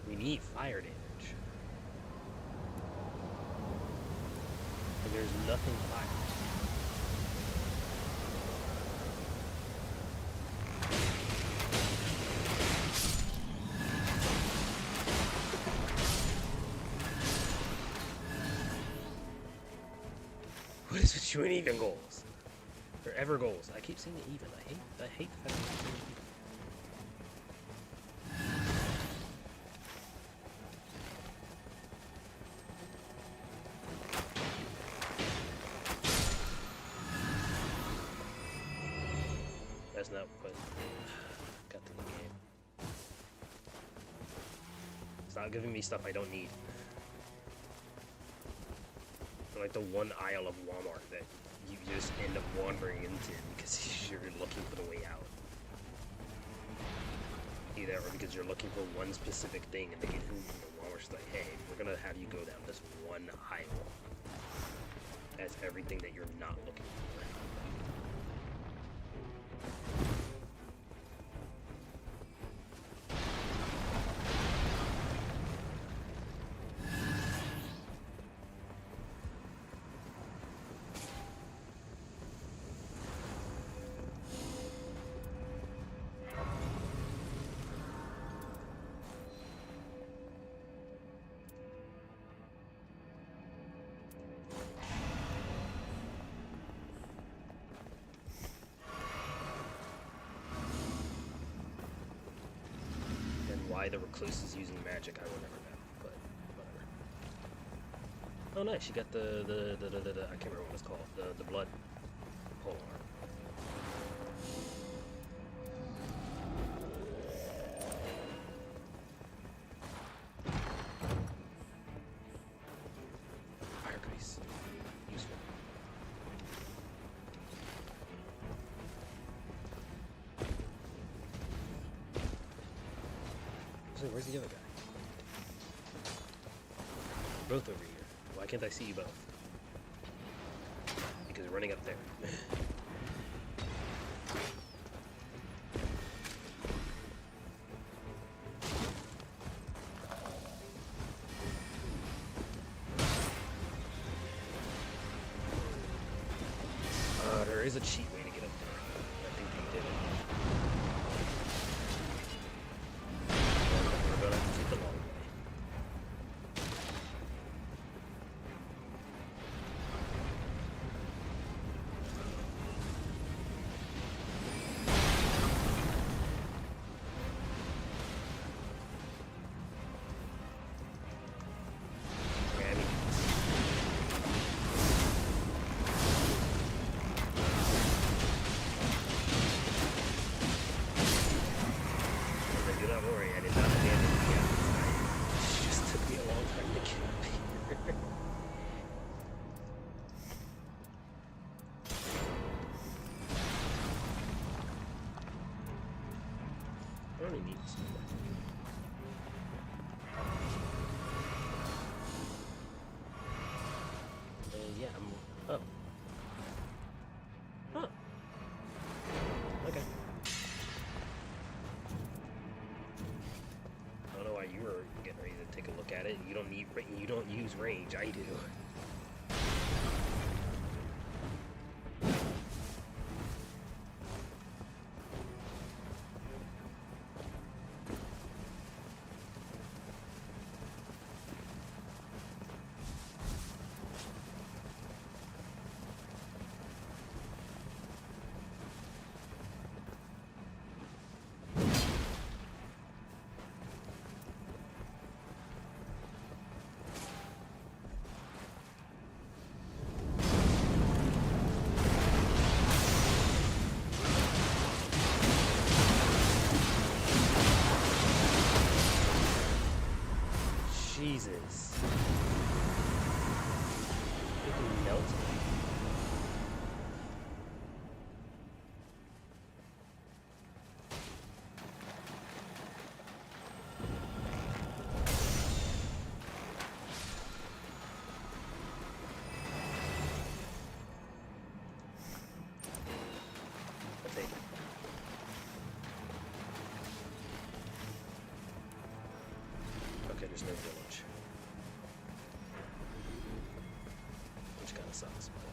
We need fire damage. And there's nothing fire. What is with you and even goals? Or ever goals. I keep saying even. I hate the fact that I'm saying even. That's not what got to the game. It's not giving me stuff I don't need. Like the one aisle of Walmart that you just end up wandering into because you're looking for the way out. Either or because you're looking for one specific thing and they get in the Walmart's like, hey, we're gonna have you go down this one aisle. has everything that you're not looking for. Why the recluse is using magic, I will never know, but whatever. Oh nice, you got the I can't remember what it's called, the blood pole arm. Fire grease. Useful. So where's the other guy? Both over here. Why can't I see you both? Because we're running up there. There is a cheat way to get up there. I think they did it. We're gonna have to take the long way. I only need this number. Yeah, I'm... Oh. Huh. Okay. I don't know why you were getting ready to take a look at it. You don't use range. I do. Jesus. It melted. I'll take it. Okay, there's no village. Which kind of sucks. But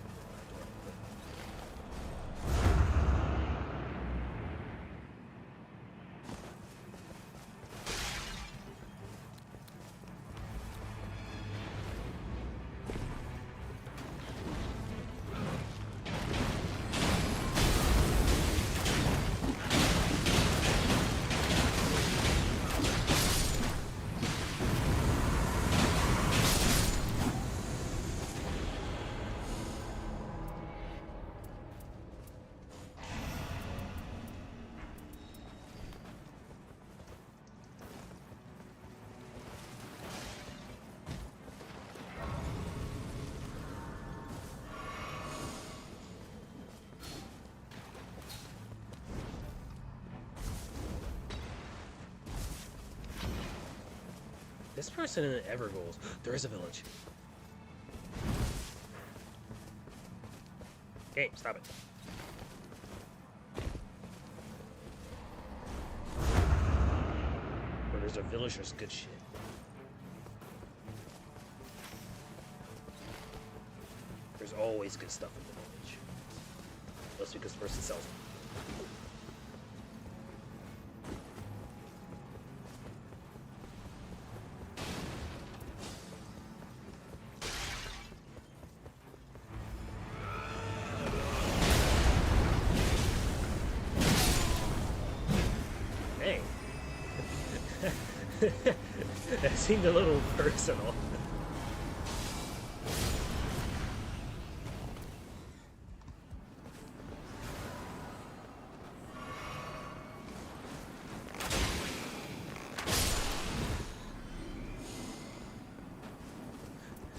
this person in Evergoals, there is a village. Game, stop it. Murders of villagers, good shit. There's always good stuff in the village. That's because the person sells it. Hey. That seemed a little personal.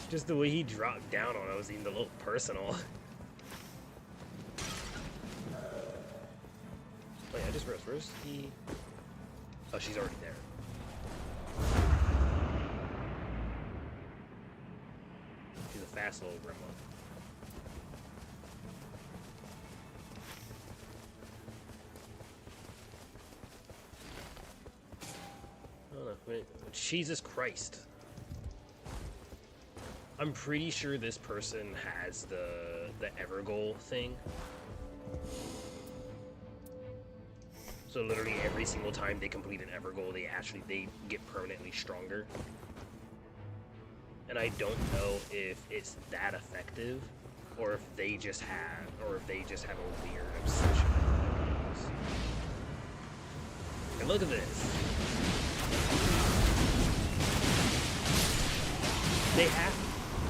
Just the way he dropped down on it was even a little personal. Wait, I just realized, where's he? Oh, she's already there. She's a fast little grandma. Oh no, wait. Jesus Christ. I'm pretty sure this person has the Evergoal thing. So literally every single time they complete an Evergoal, they get permanently stronger. And I don't know if it's that effective, or if they just have a weird obsession with Evergoals. And look at this.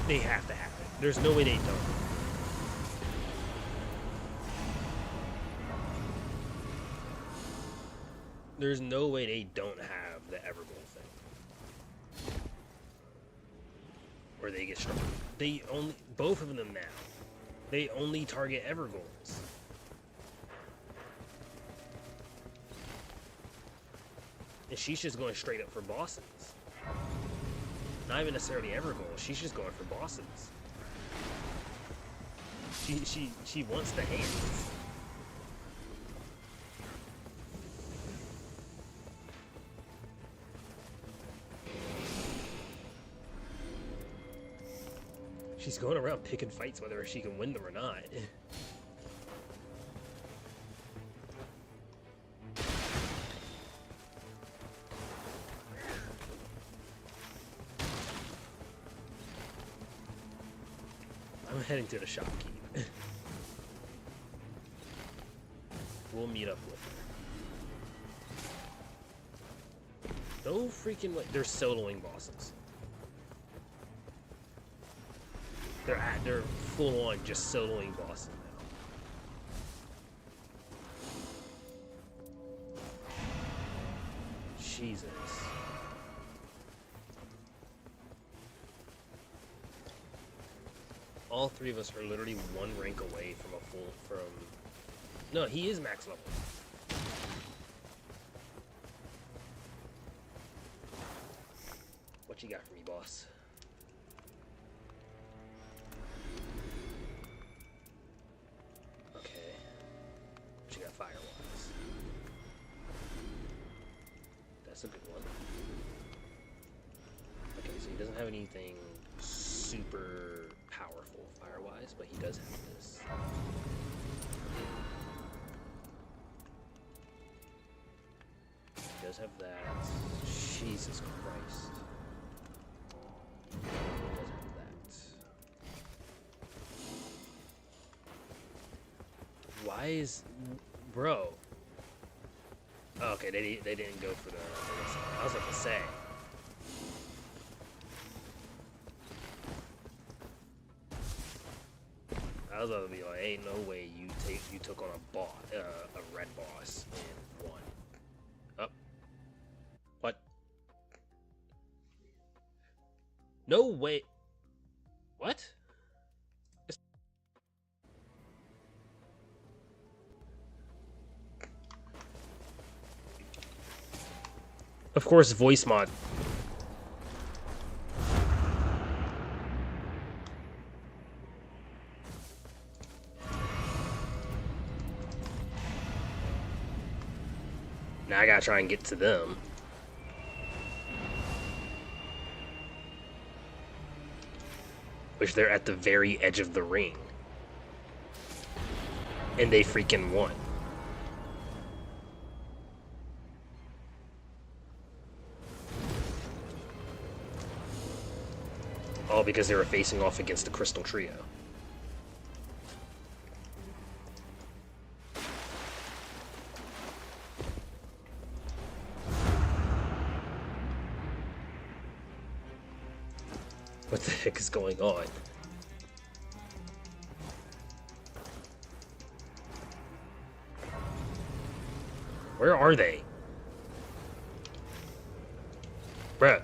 They have to have it. There's no way they don't. There's no way they don't have the Evergoal thing. Or they get stronger. Both of them now, they only target Evergoals. And she's just going straight up for bosses. Not even necessarily Evergoal, she's just going for bosses. She wants the hands. She's going around picking fights whether she can win them or not. I'm heading to the shopkeep. We'll meet up with her. No freaking way. They're soloing bosses. They're full on just soloing bosses now. Jesus. All three of us are literally one rank away from No, he is max level. What you got for me, boss? Okay. What you got fire-wise? That's a good one. Okay, so he doesn't have anything super powerful fire-wise, but he does have this. He does have that. Jesus Christ. He does have that. Why is... Bro. Oh, okay, they didn't go for the... I was about to say. I was about to be like, ain't no way you took on a red boss and won. Up. What? No way. What? Of course, voice mod. Now I gotta try and get to them. Which they're at the very edge of the ring. And they freaking won. All because they were facing off against the Crystal Trio. What the heck is going on? Where are they? Bruh.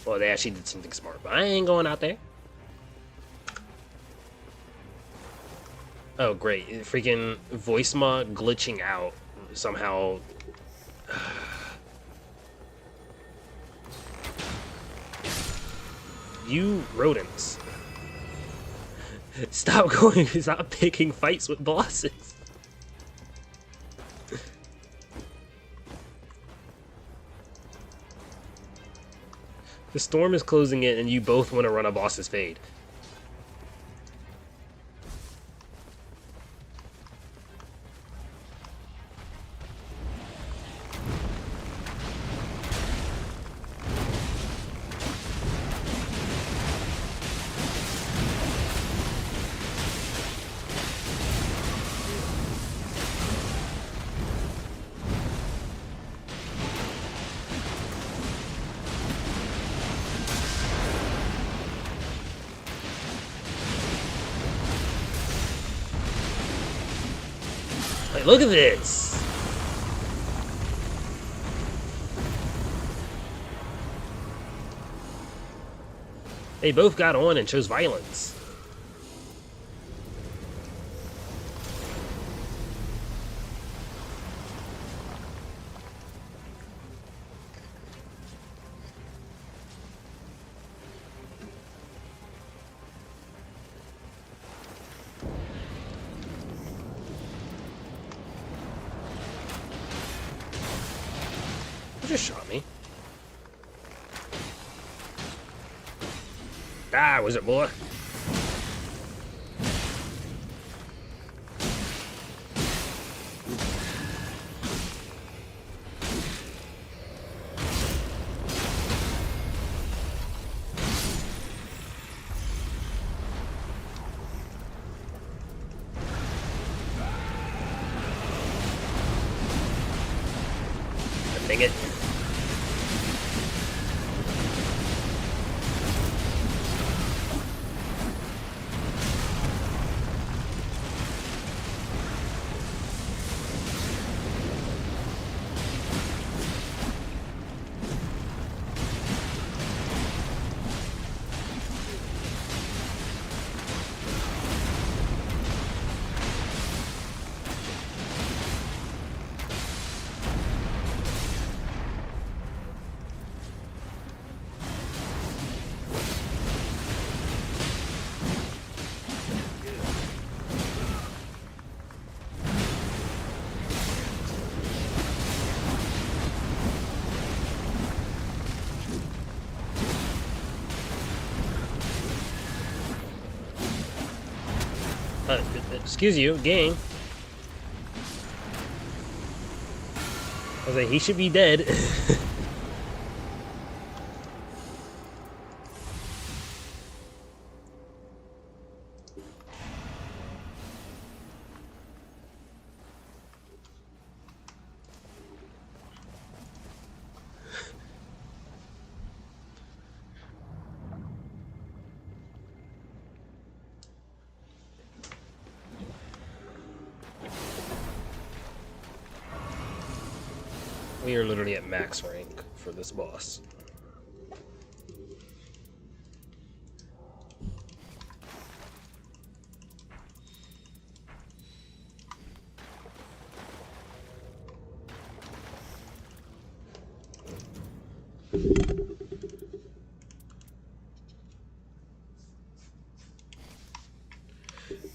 Well, they actually did something smart, but I ain't going out there. Oh, great. Freaking voice mod glitching out somehow. You rodents. Stop picking fights with bosses. The storm is closing in and you both want to run a boss's fade. Like, look at this! They both got on and chose violence. You just shot me. Ah, was it, boy? Dang it. Excuse you, gang. I was like, he should be dead. We are literally at max rank for this boss.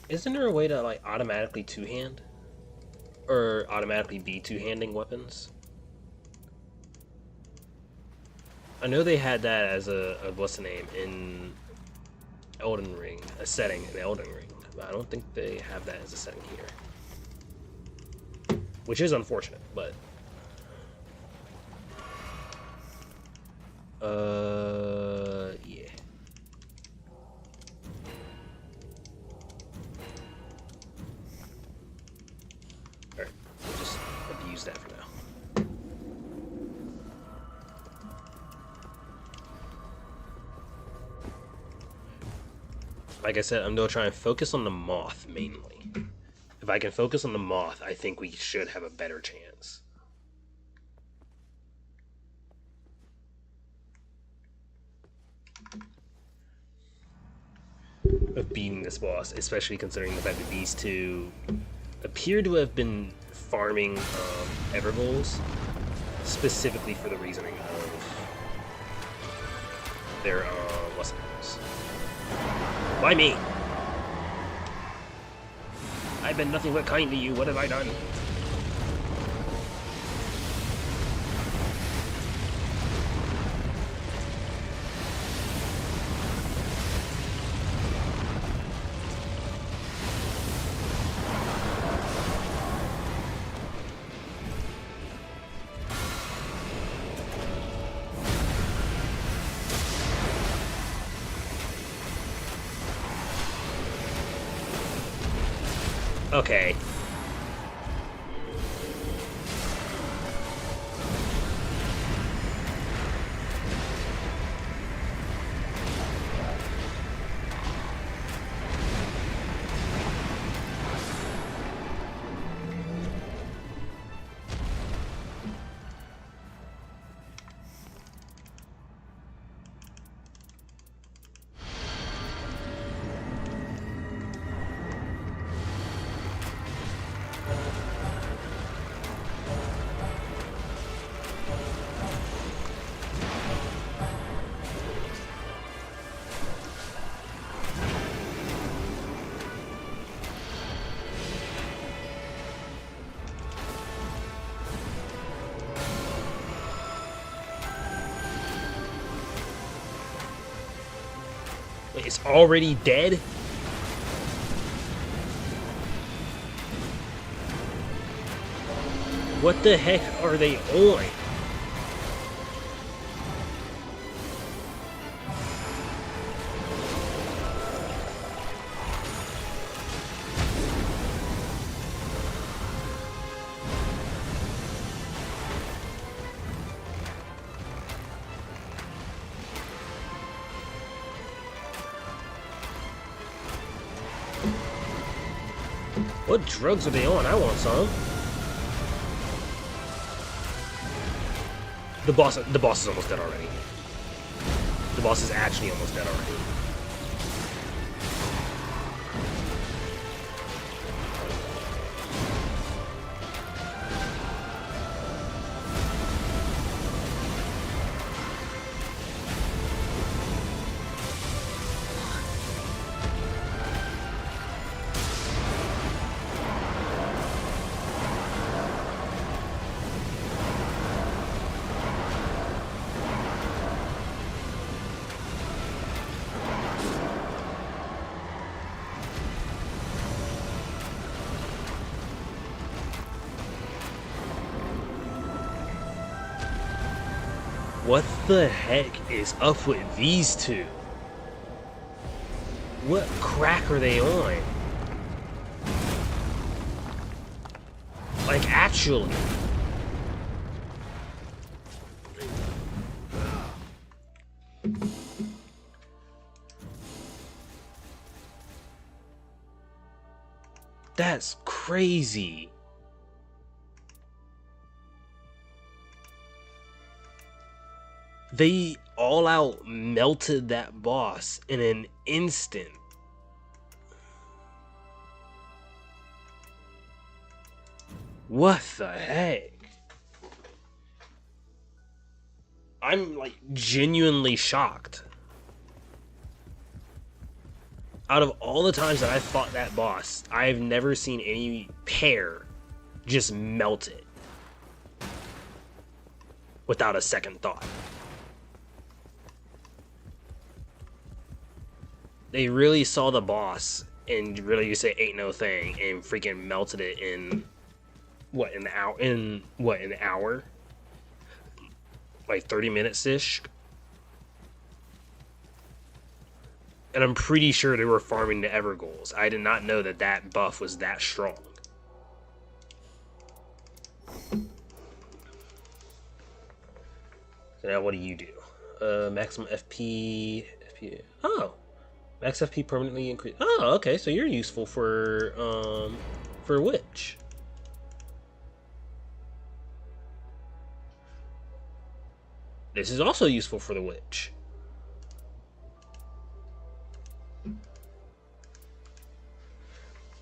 Isn't there a way to like automatically two-hand? Or automatically be two-handing weapons? I know they had that as a what's the name in Elden Ring, a setting in Elden Ring, but I don't think they have that as a setting here, which is unfortunate. But yeah. All right, we'll just abuse that for now. Like I said, I'm going to try and focus on the moth mainly. If I can focus on the moth, I think we should have a better chance of beating this boss, especially considering the fact that these two appear to have been farming Evergoals specifically for the reasoning of their what's it called? Why me? I've been nothing but kind to you. What have I done? Okay. Wait, it's already dead? What the heck are they on? What drugs are they on? I want some. The boss is almost dead already. The boss is actually almost dead already. What the heck is up with these two? What crack are they on? Like, actually. That's crazy. They all out melted that boss in an instant. What the heck? I'm like genuinely shocked. Out of all the times that I fought that boss, I've never seen any pair just melt it without a second thought. They really saw the boss and really just said ain't no thing and freaking melted it in an hour? Like 30 minutes ish. And I'm pretty sure they were farming the Evergoals. I did not know that that buff was that strong. So now what do you do? Maximum FP. Oh, max FP permanently increase. Oh, okay. So you're useful for Witch. This is also useful for the Witch.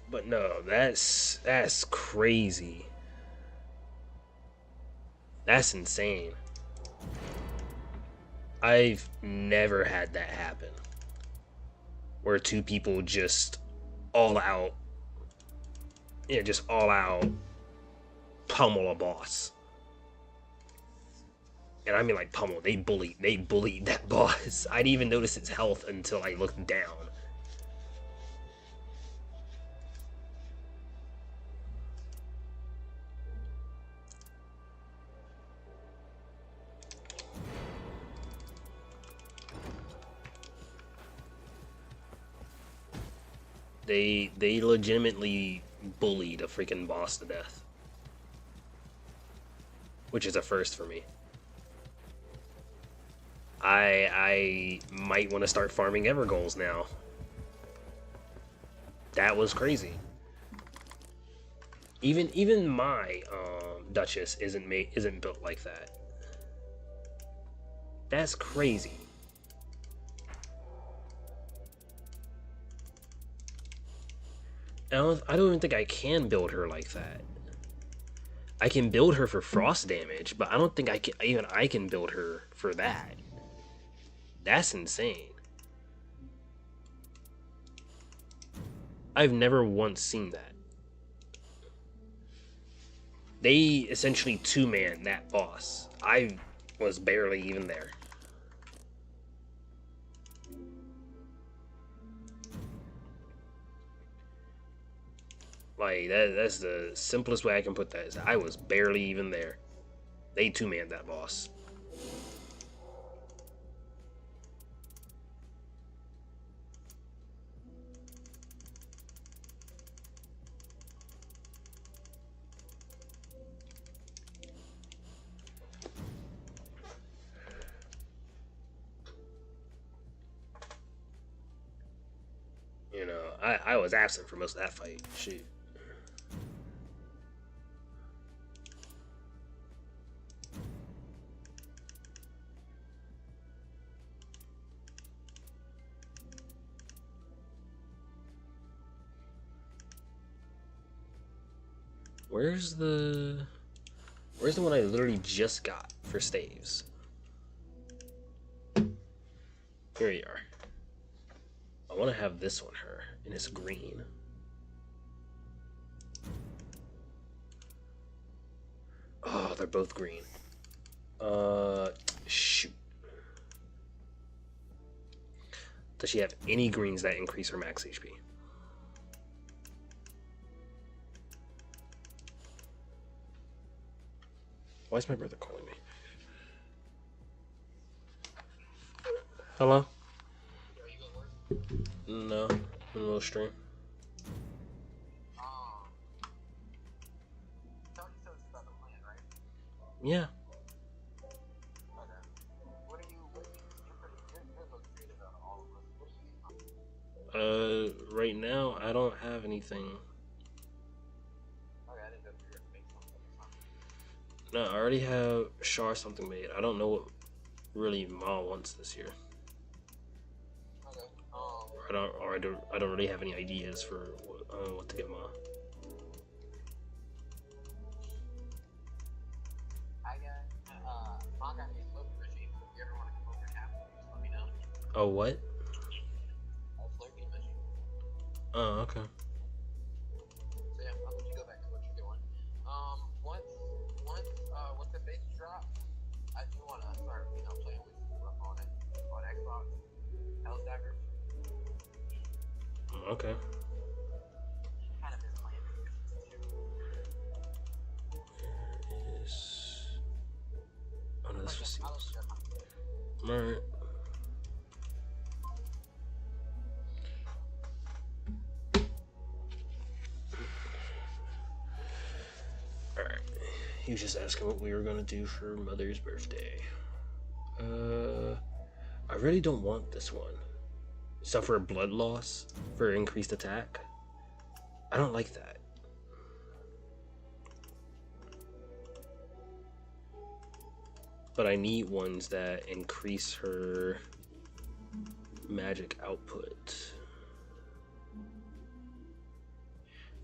But no, that's crazy. That's insane. I've never had that happen. Where two people just all out, just all out pummel a boss. And I mean like pummel, they bullied that boss. I didn't even notice its health until I looked down. They legitimately bullied a freaking boss to death. Which is a first for me. I might want to start farming Evergoals now. That was crazy. Even my Duchess isn't built like that. That's crazy. I don't even think I can build her like that. I can build her for frost damage, but I don't think I can build her for that. That's insane. I've never once seen that. They essentially two-man that boss. I was barely even there. Like, that's the simplest way I can put that. Is I was barely even there. They two-manned that boss. You know, I was absent for most of that fight. Shoot. Where's the one I literally just got for staves? Here you are. I want to have this one her, and it's green. Oh, they're both green. Shoot. Does she have any greens that increase her max HP? Why is my brother calling me? Hello? No, in a little stream. Yeah. Right now I don't have anything. No, I already have Char something made. I don't know what really Ma wants this year. I don't really have any ideas for what to get Ma. Oh, what? Oh, okay. So yeah, I'll let you go back to what you're doing. Once the base drops, I do want to start, playing with stuff on Xbox. Helldivers. Okay. Kind of been playing Is... Oh no, but this yeah, was I'll let you go. Alright. Alright. He was just asking what we were gonna do for Mother's birthday. I really don't want this one. Suffer blood loss for increased attack. I don't like that. But I need ones that increase her magic output.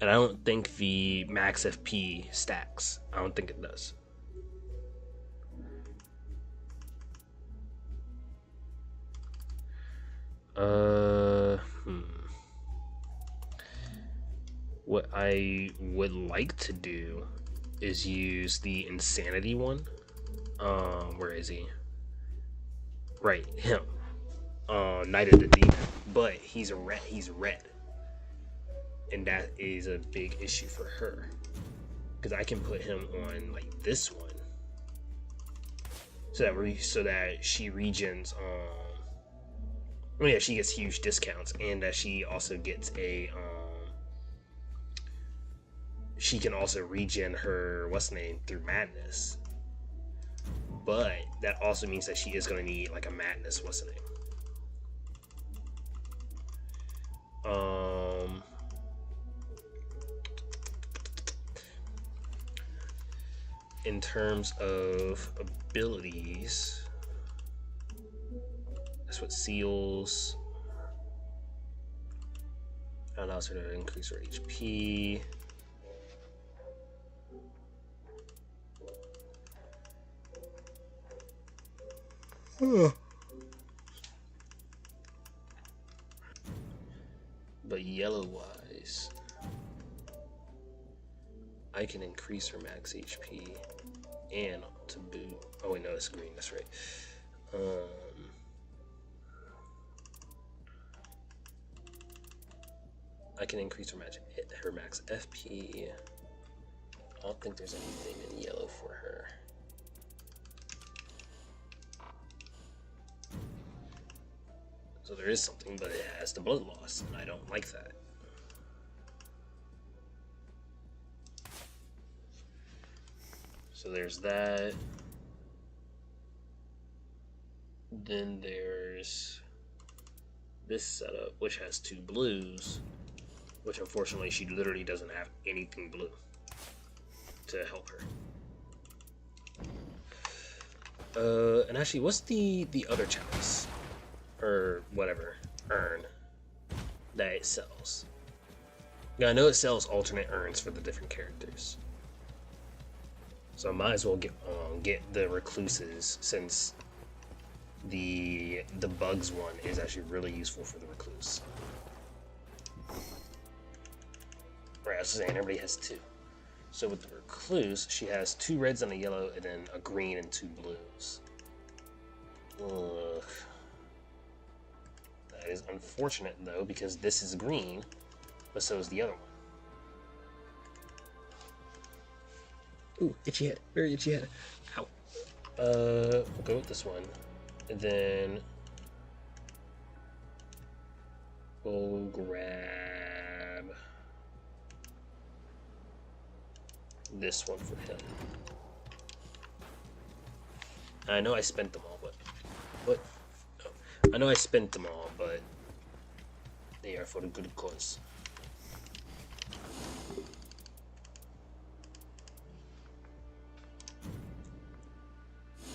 And I don't think the max FP stacks. I don't think it does. What I would like to do is use the insanity one. Where is he? Right, him. Knight of the Demon. But he's red. And that is a big issue for her. Because I can put him on like this one. So that she regens well, yeah, she gets huge discounts, and that she also gets a she can also regen her name through madness. But that also means that she is going to need like a madness name. In terms of abilities, that's what seals allows her to increase her HP. But yellow wise, I can increase her max HP and to boot. Oh wait, no, it's green. That's right. I can increase her max FP. I don't think there's anything in yellow for her. So there is something, but it has the blood loss, and I don't like that. So there's that. Then there's this setup, which has 2 blues, which unfortunately she literally doesn't have anything blue to help her. And actually, what's the other chalice? Or whatever, urn that it sells. Yeah, I know it sells alternate urns for the different characters. So I might as well get the recluses, since the bugs one is actually really useful for the recluse. Right, I was saying everybody has 2. So with the recluse, she has 2 reds and a yellow, and then a green and 2 blues. Ugh. That is unfortunate though, because this is green, but so is the other one. Ooh, itchy head, very itchy head. Ow. We'll go with this one, and then we'll grab this one for him. I know I spent them all, but what? I know I spent them all, but they are for the good cause.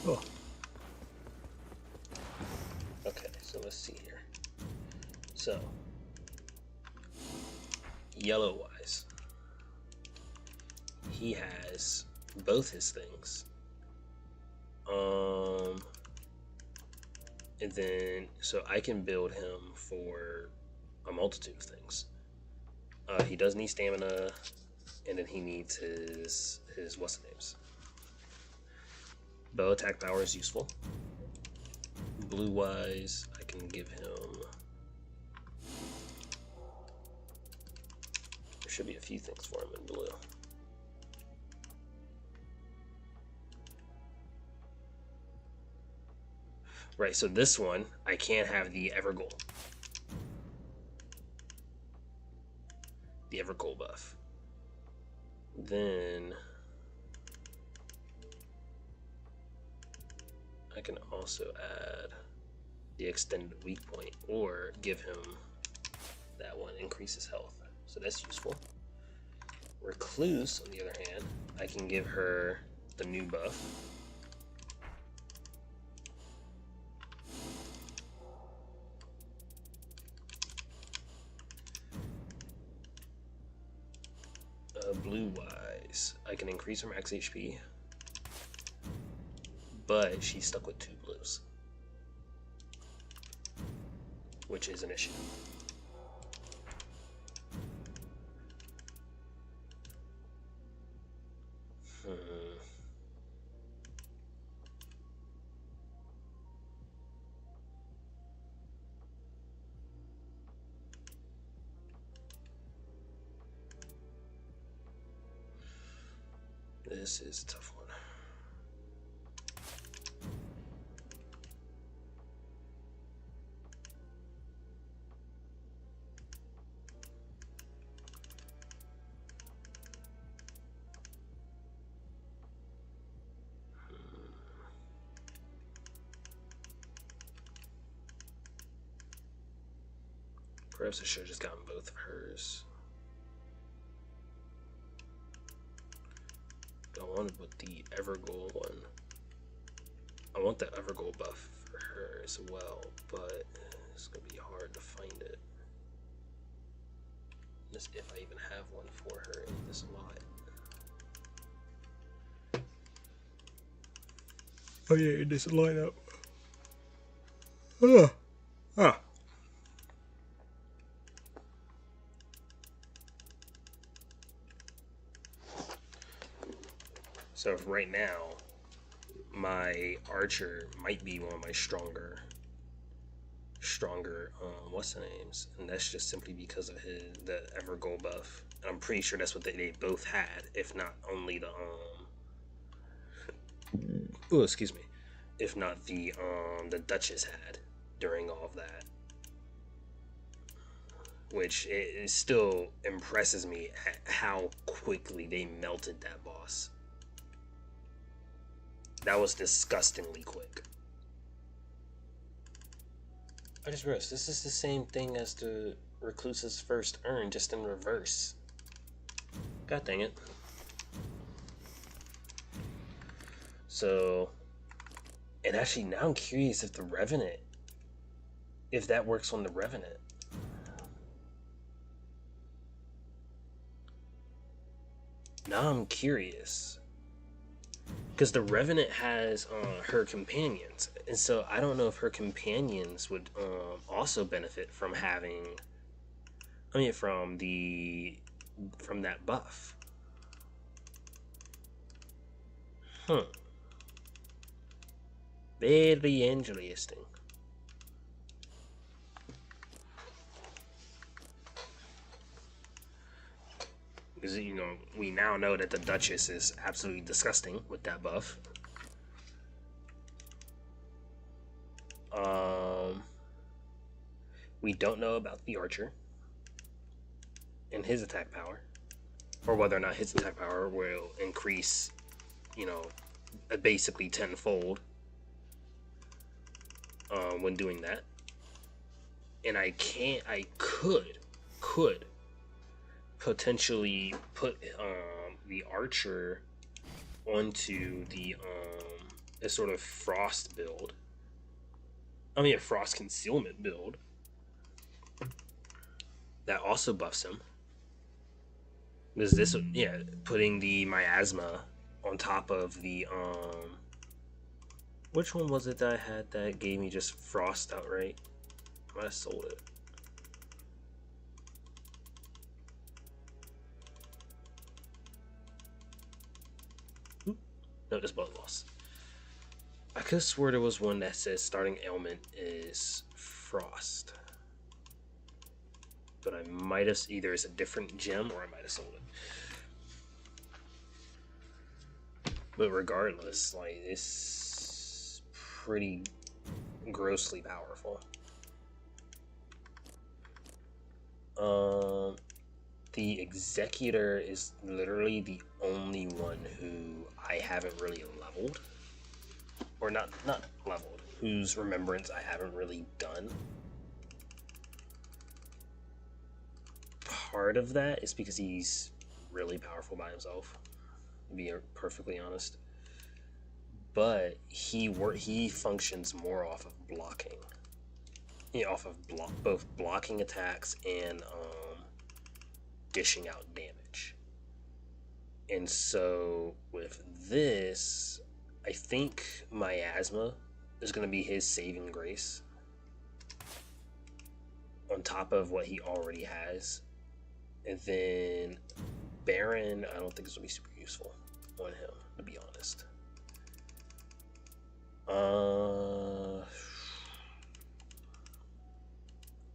Oh. Okay, so let's see here. So, yellow wise, he has both his things. And then, so I can build him for a multitude of things. He does need stamina, and then he needs his what's the names. Bow attack power is useful. Blue wise, I can give him. There should be a few things for him in blue. Right, so this one, I can't have the Evergoal. The Evergoal buff. Then I can also add the extended weak point or give him that one, increases health. So that's useful. Recluse, on the other hand, I can give her the new buff. Blue wise, I can increase her max HP, but she's stuck with 2 blues, which is an issue. This is a tough one. Perhaps I should have just gotten both of hers. I wanted with the Evergoal one. I want the Evergoal buff for her as well, but it's gonna be hard to find it. Just if I even have one for her in this lot. Oh yeah, in this lineup. Huh. So right now, my archer might be one of my stronger, what's the names? And that's just simply because of the Evergoal buff. And I'm pretty sure that's what they both had, if not only the oh, excuse me, if not the Duchess had during all of that. Which it still impresses me at how quickly they melted that boss. That was disgustingly quick. I just realized this is the same thing as the Recluse's first urn, just in reverse. God dang it. So, and actually now I'm curious if the Revenant, if that works on the Revenant. Now I'm curious. Because the Revenant has her companions, and so I don't know if her companions would also benefit from having, from that buff. Very interesting. Because, we now know that the Duchess is absolutely disgusting with that buff. We don't know about the Archer and his attack power, or whether or not his attack power will increase, basically tenfold when doing that. And I could potentially put the Archer onto the a sort of frost build. A frost concealment build that also buffs him. Because this, putting the miasma on top of the which one was it that I had that gave me just frost outright? I might have sold it. No, it's blood loss. I could swear there was one that says starting ailment is frost. But I might have, either it's a different gem or I might have sold it. But regardless, like, it's pretty grossly powerful. The Executor is literally the only one who I haven't really leveled. Or not leveled, whose Remembrance I haven't really done. Part of that is because he's really powerful by himself, to be perfectly honest. But he functions more off of blocking. Off of both blocking attacks and dishing out damage. And so with this, I think Miasma is going to be his saving grace on top of what he already has. And then Baron, I don't think this will be super useful on him, to be honest.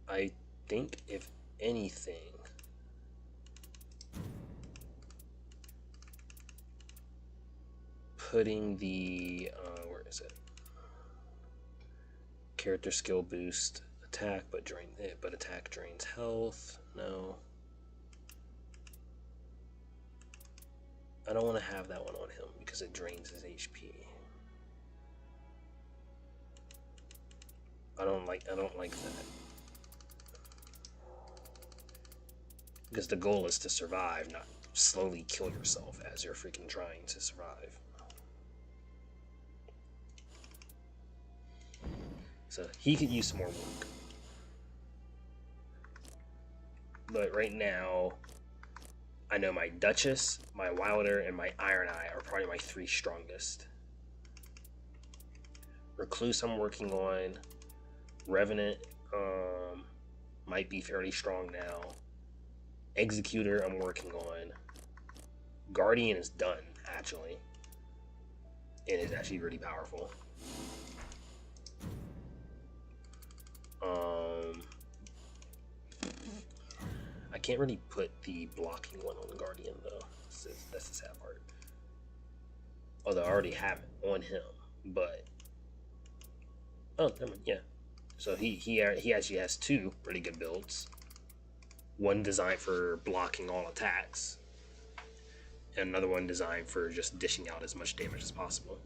I think, if anything, putting the where is it? Character skill boost attack, but attack drains health. No, I don't want to have that one on him because it drains his HP. I don't like that. Because the goal is to survive, not slowly kill yourself as you're freaking trying to survive. So he could use some more work. But right now, I know my Duchess, my Wilder, and my Iron Eye are probably my 3 strongest. Recluse I'm working on. Revenant might be fairly strong now. Executor I'm working on. Guardian is done, actually. And is actually really powerful. I can't really put the blocking one on the Guardian, though. That's the sad part. Although I already have it on him, but... Oh, never mind, yeah. So he actually has 2 really good builds. One designed for blocking all attacks, and another one designed for just dishing out as much damage as possible.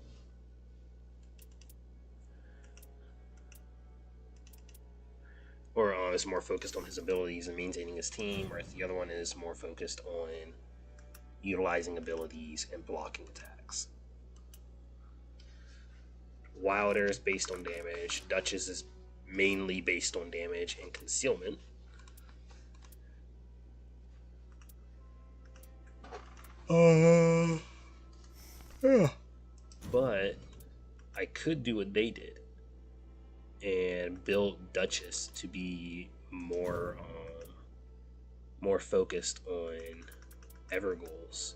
Or is more focused on his abilities and maintaining his team, whereas the other one is more focused on utilizing abilities and blocking attacks. Wilder is based on damage. Duchess is mainly based on damage and concealment. Yeah. But I could do what they did and build Duchess to be more focused on Evergoals.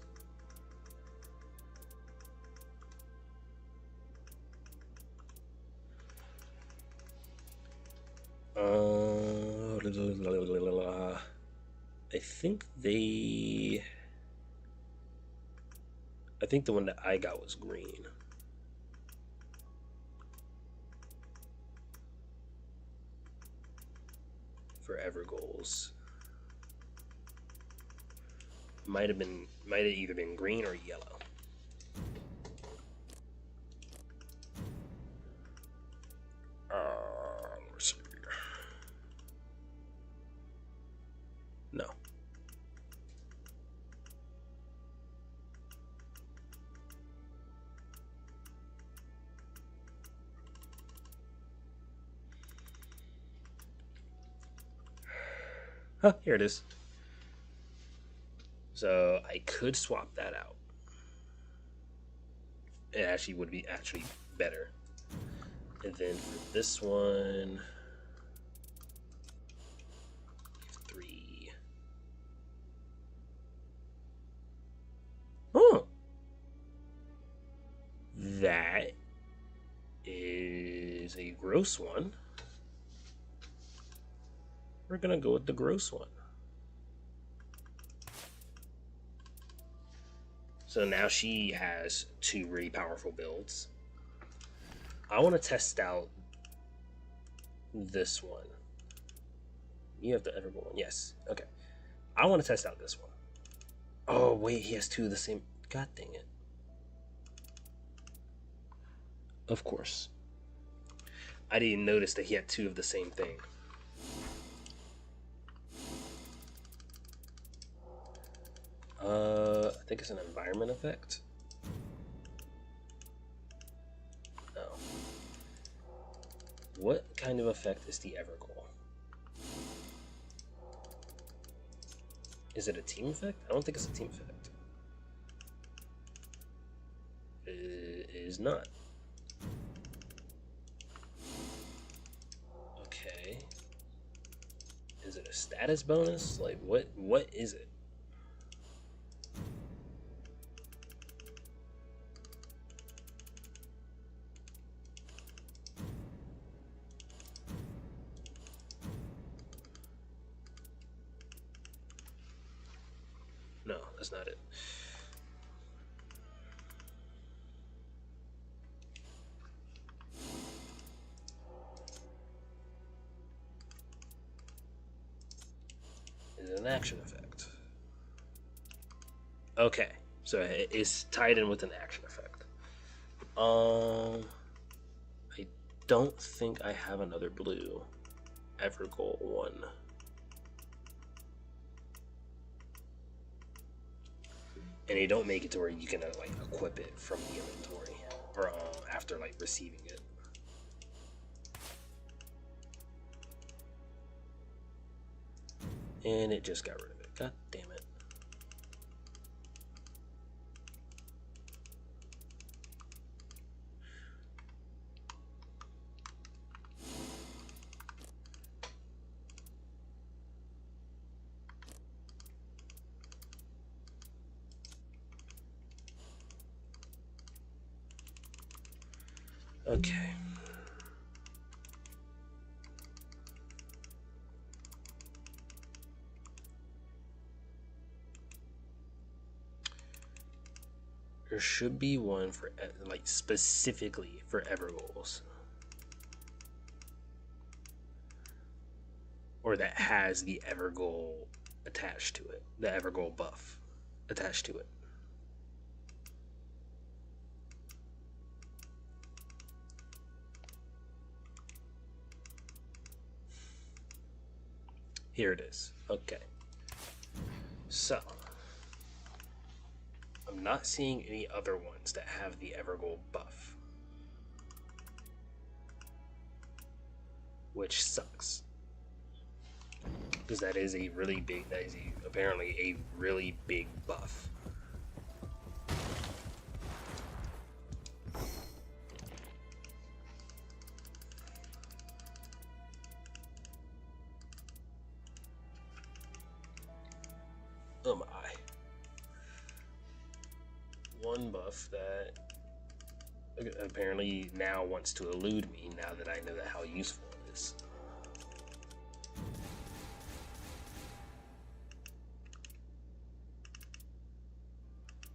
I think the one that I got was green. For Evergoals. Might have either been green or yellow. Let's see. No. Huh, here it is. So I could swap that out. It actually would be better. And then for this one, 3. Oh. is a gross one, we're gonna go with the gross one. So now she has 2 really powerful builds. I want to test out this one. You have the Evergold one. Yes. Okay. I want to test out this one. Oh, wait. He has 2 of the same. God dang it. Of course. I didn't notice that he had 2 of the same thing. I think it's an environment effect. Oh. What kind of effect is the Evergold? Is it a team effect? I don't think it's a team effect. It is not. Okay. Is it a status bonus? Like, what is it? No, that's not it. Is it an action effect? Okay, so it's tied in with an action effect. I don't think I have another blue Evergold one. And you don't make it to where you can like equip it from the inventory or after like receiving it. And it just got rid of it. God damn it. Okay. There should be one for like specifically for Evergolds, or that has the Evergold attached to it, the Evergold buff attached to it. Here it is. Okay. So, I'm not seeing any other ones that have the Evergold buff, which sucks. Because that is a really big, apparently a really big buff. Oh my. One buff that apparently now wants to elude me now that I know that how useful it is.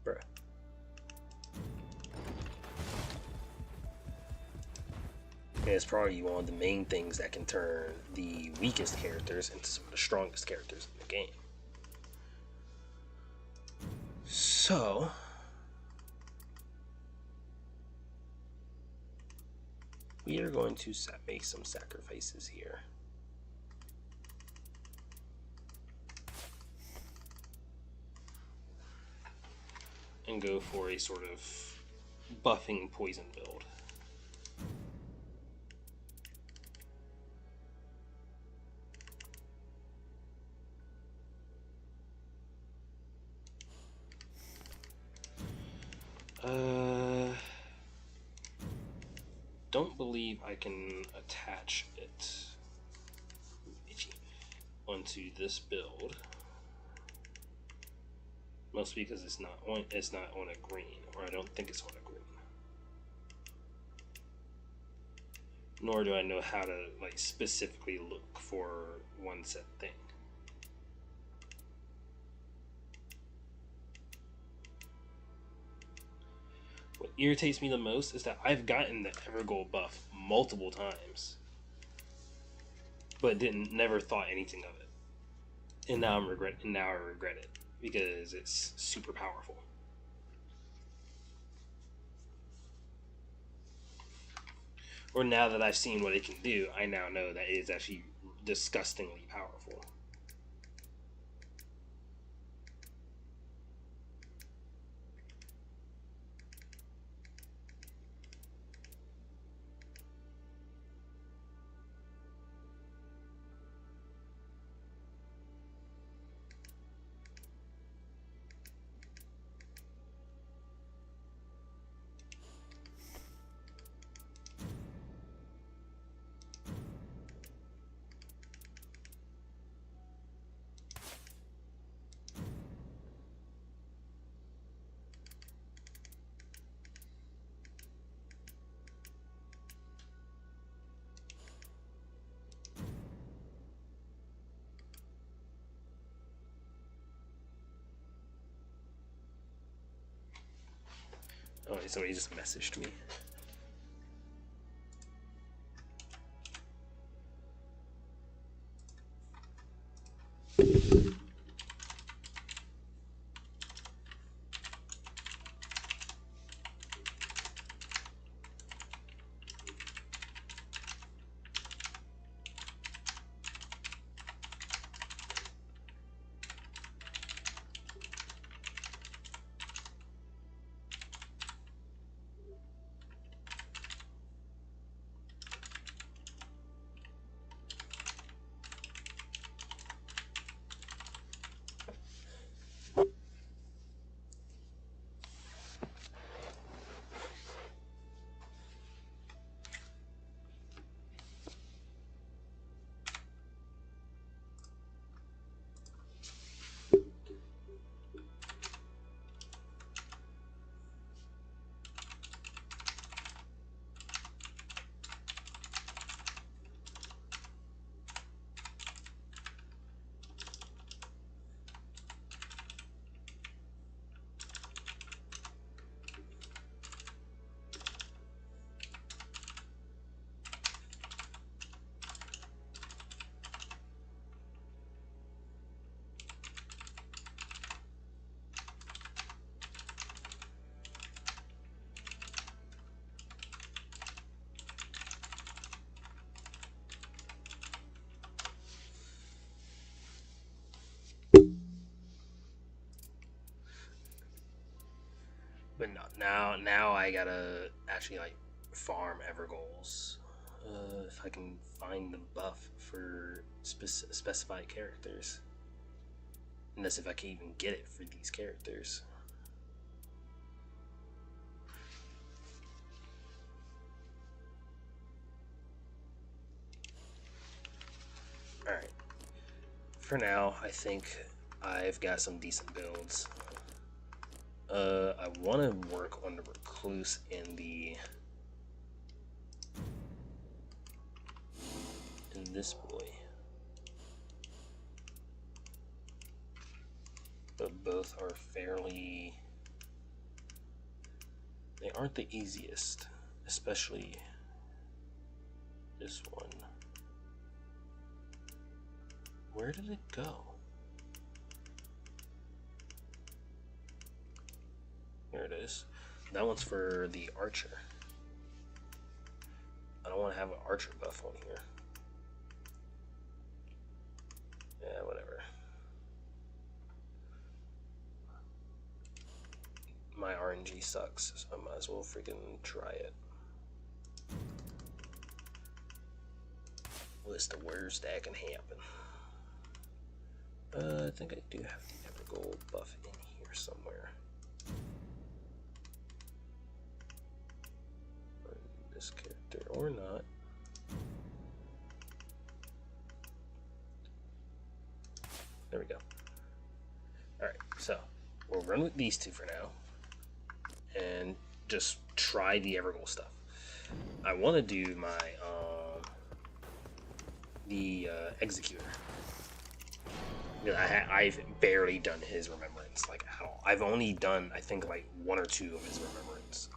Bruh. And it's probably one of the main things that can turn the weakest characters into some of the strongest characters in the game. So, we are going to make some sacrifices here. And go for a sort of buffing poison build. Don't believe I can attach it onto this build. Mostly because it's not on a green, or I don't think it's on a green. nor do I know how to like specifically look for one set thing. What irritates me the most is that I've gotten the Evergold buff multiple times, but never thought anything of it, and now I regret it because it's super powerful. Or now that I've seen what it can do, I now know that it is actually disgustingly powerful. Oh, somebody just messaged me. But no, now I gotta actually like farm Evergoals. If I can find the buff for specified characters, and that's if I can even get it for these characters. All right. For now, I think I've got some decent builds. I want to work on the recluse and this boy, but both are fairly. They aren't the easiest, especially this one. Where did it go? Here it is. That one's for the archer. I don't want to have an archer buff on here. Yeah, whatever. My RNG sucks, so I might as well freaking try it. List of worst that can happen. I think I do have the Evergold buff in here somewhere. This character or not. There we go. Alright, so we'll run with these two for now and just try the Evergold stuff. I want to do my the executor. I've barely done his remembrance like at all. I've only done, I think, like 1 or 2 of his remembrance.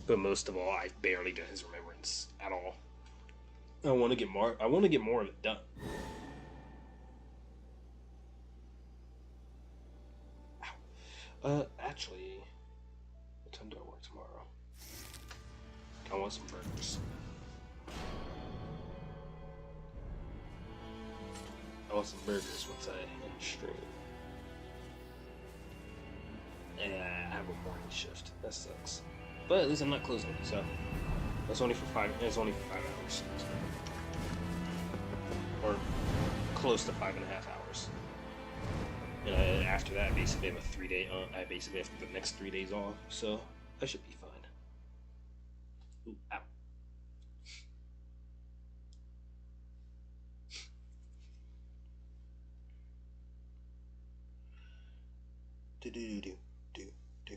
But most of all, I've barely done his remembrance at all. I want to get more. I want to get more of it done. Actually, what time do I work tomorrow? I want some burgers. I want some burgers once I end stream. And I have a morning shift. That sucks. But at least I'm not closing, so that's only for 5. It's only for 5 hours, or close to 5.5 hours. And after that, I basically have a 3-day. I basically have the next 3 days off, so I should be fine. Ooh, ow. Do do do do do do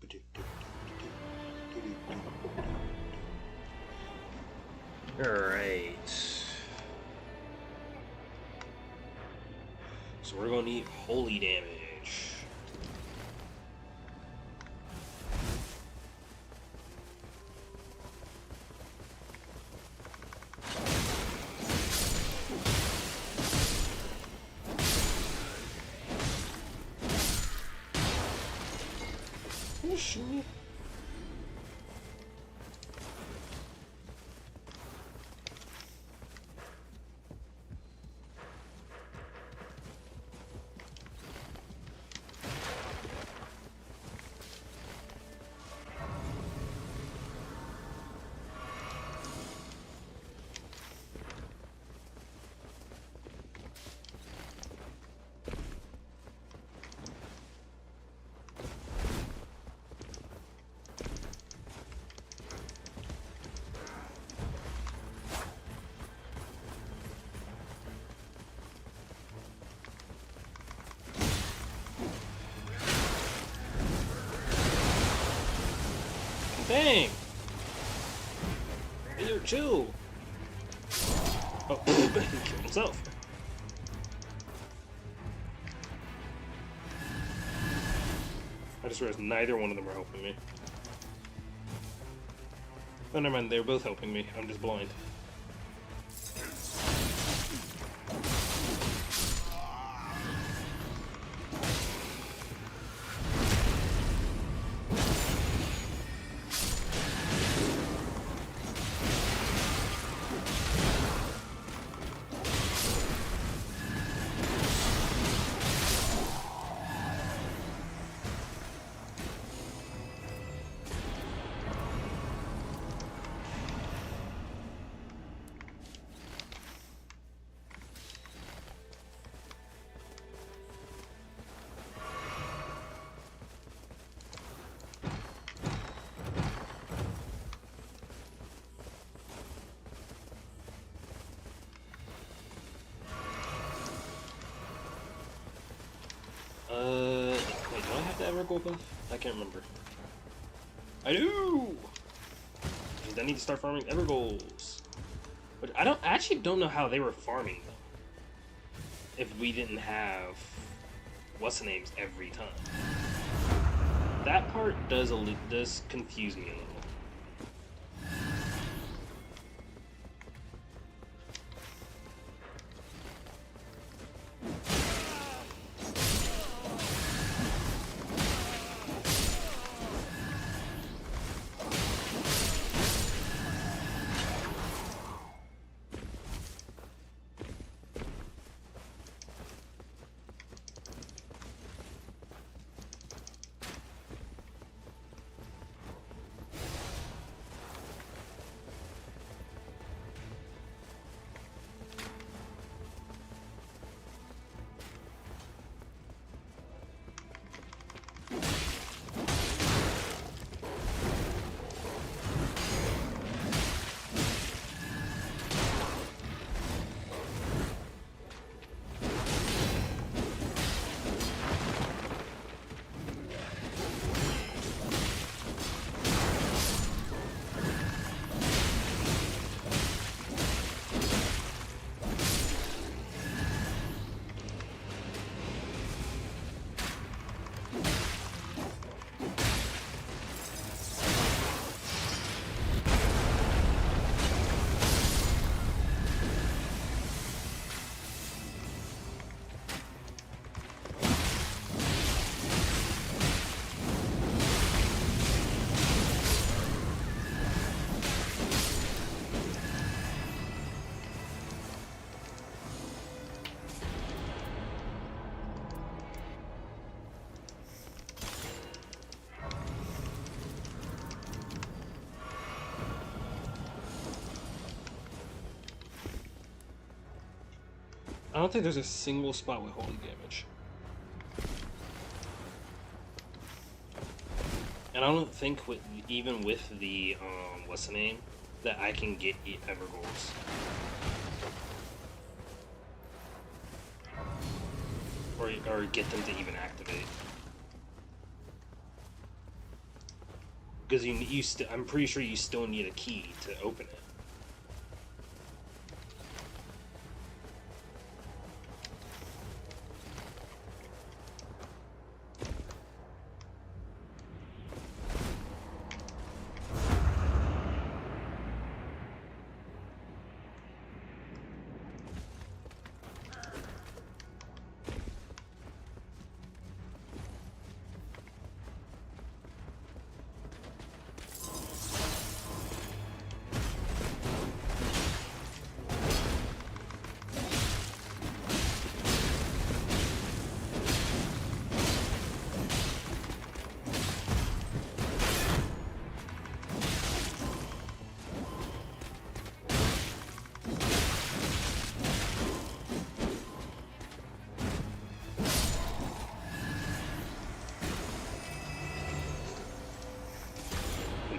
do do. Alright. So we're gonna need holy damage. Oh, shoot me. Dang! Hey, yo, chill! Oh, he killed himself. I just realized neither one of them are helping me. Oh, never mind, they were both helping me. I'm just blind. Wait, do I have the Evergold buff? I can't remember. I do! Because I need to start farming Evergolds. But I actually don't know how they were farming them. If we didn't have what's-the-names every time. That part does confuse me a little. I don't think there's a single spot with holy damage. And I don't think even with the what's the name, that I can get Evergolds. Or get them to even activate. Because I'm pretty sure you still need a key to open it.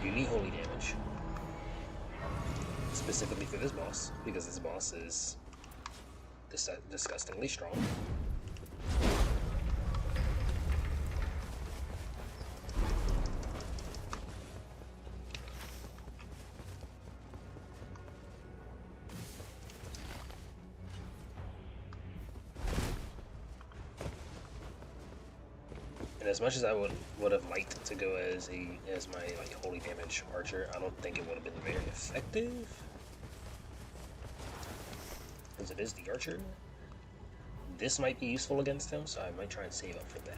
Need holy damage. Specifically for this boss, because this boss is disgustingly strong. And as much as I would have liked to go as my like holy damage archer, I don't think it would have been very effective. Because it is the archer. This might be useful against him, so I might try and save up for that.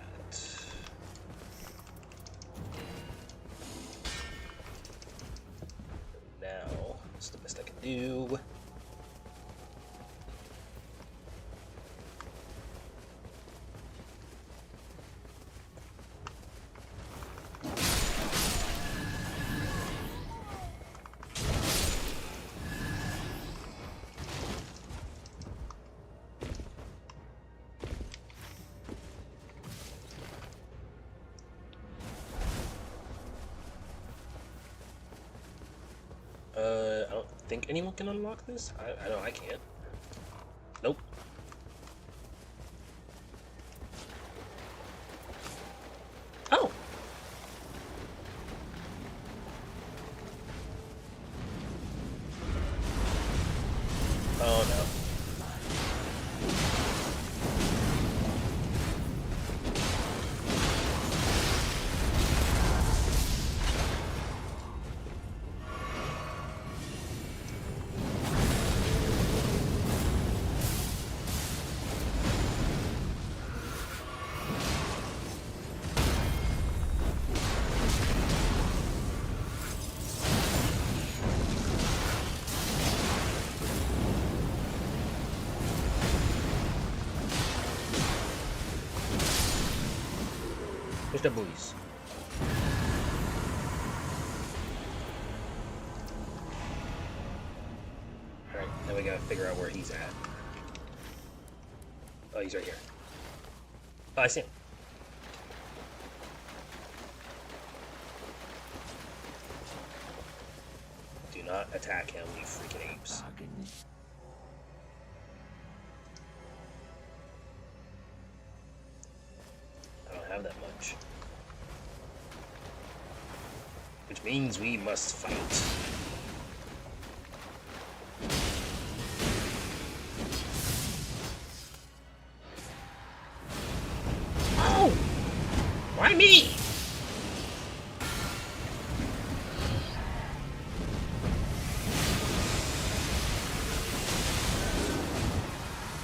Now, that's the best I can do. I don't think anyone can unlock this. I know I can't. Nope. Oh! Oh no. Push the buoys. Alright, now we gotta figure out where he's at. Oh, he's right here. Oh, I see him. Do not attack him, you freaking apes. I don't have that much. Which means we must fight. Oh! Why me?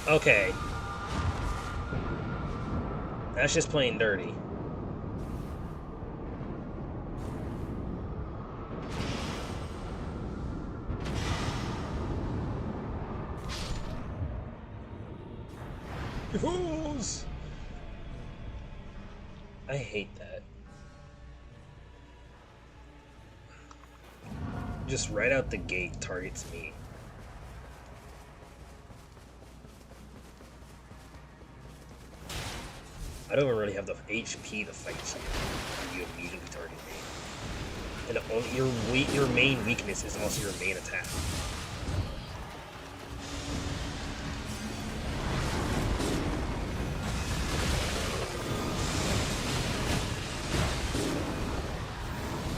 Okay. That's just plain dirty. Fools! I hate that. Just right out the gate targets me. I don't really have the HP to fight you. You immediately target me. And your main weakness is also your main attack.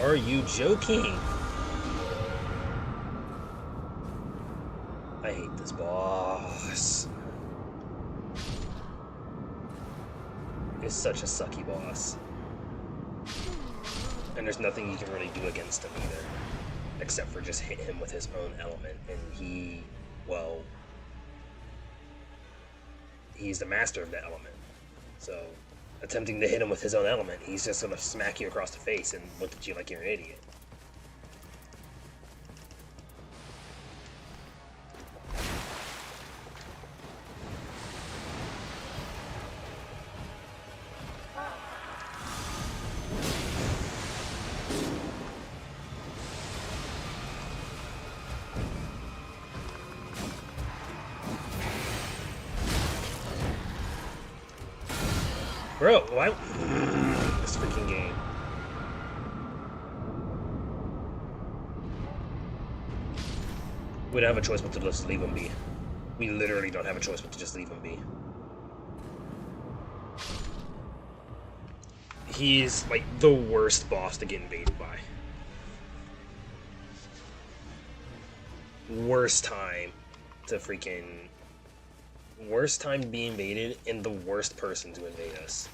Are you joking? I hate this boss. It's such a sucky boss. And there's nothing you can really do against him either. Except for just hit him with his own element. And he's the master of the element. So, attempting to hit him with his own element, he's just gonna smack you across the face and look at you like you're an idiot. Bro, why? This freaking game. We don't have a choice but to just leave him be. We literally don't have a choice but to just leave him be. He's like the worst boss to get invaded by. Worst time to be invaded, and the worst person to invade us.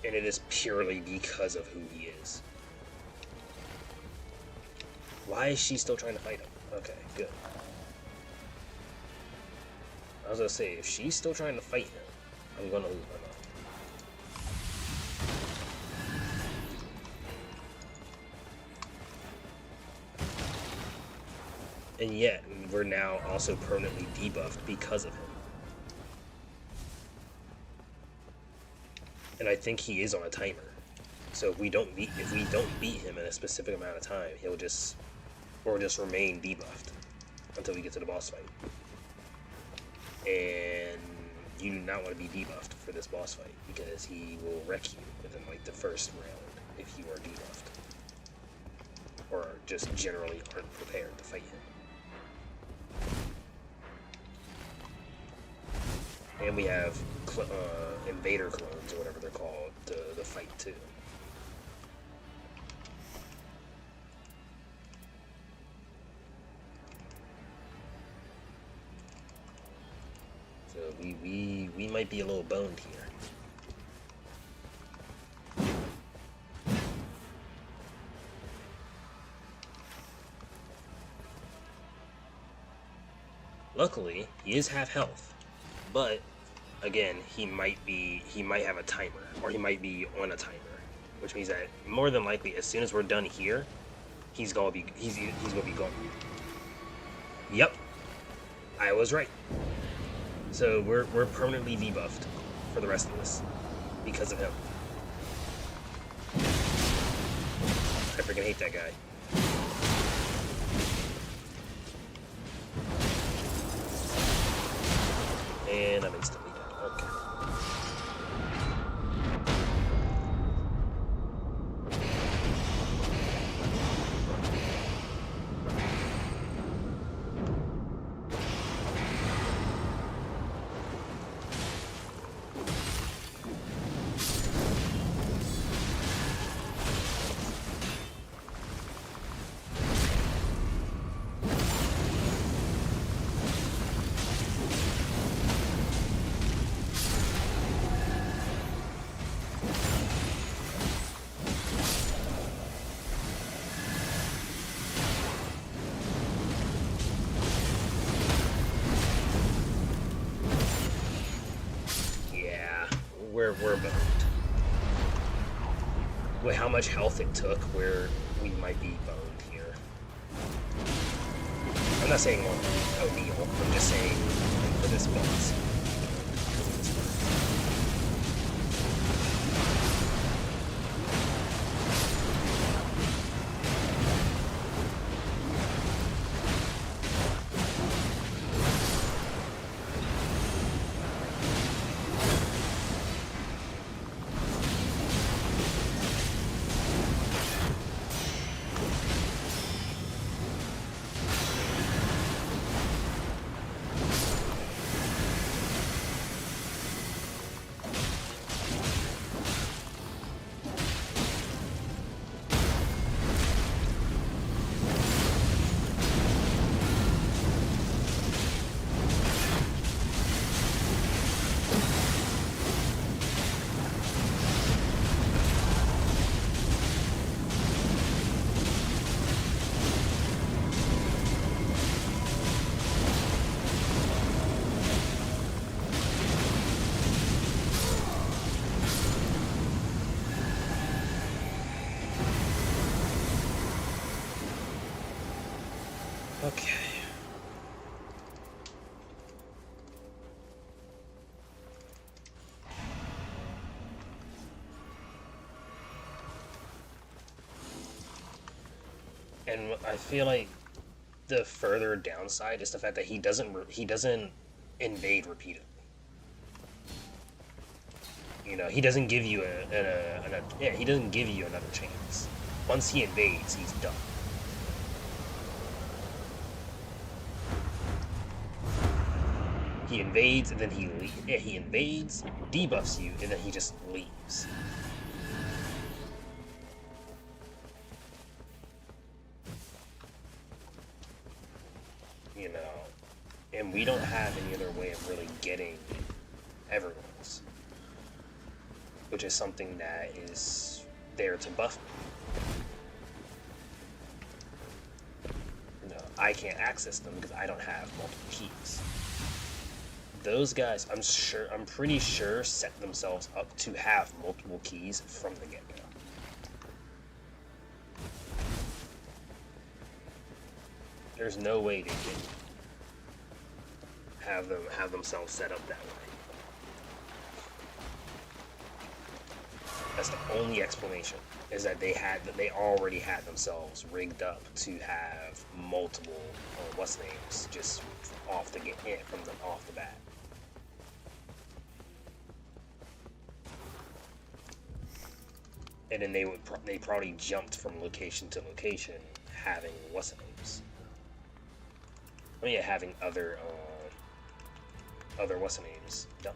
And it is purely because of who he is. Why is she still trying to fight him? Okay, good. I was gonna say, if she's still trying to fight him, I'm gonna lose my mind. And yet, we're now also permanently debuffed because of him. And I think he is on a timer. So if we don't beat him in a specific amount of time, we'll just remain debuffed until we get to the boss fight. And you do not want to be debuffed for this boss fight because he will wreck you within like the first round if you are debuffed. Or just generally aren't prepared to fight him. And we have invader clones, or whatever they're called, to fight too. So we might be a little boned here. Luckily, he is half health, but again, he might have a timer, or he might be on a timer, which means that more than likely, as soon as we're done here, he's gonna be gone. Yep, I was right. So we're permanently debuffed for the rest of this because of him. I freaking hate that guy. And I'm instantly dead. Okay. We're boned. With how much health it took, we might be boned here. I'm not saying O'Neal, I'm just saying for this boss. and I feel like the further downside is the fact that he doesn't invade repeatedly. You know, he doesn't give you he doesn't give you another chance. Once he invades, he's done. He invades and then he invades, debuffs you, and then he just leaves. You know, and we don't have any other way of really getting everyone's, which is something that is there to buff me. You know, I can't access them because I don't have multiple keys. Those guys, I'm pretty sure, set themselves up to have multiple keys from the get-go. There's no way they can have themselves set up that way. That's the only explanation, is that they already had themselves rigged up to have multiple what's names just off the off the bat. And then they probably jumped from location to location, having what's names. I mean, yeah, having other what's names done.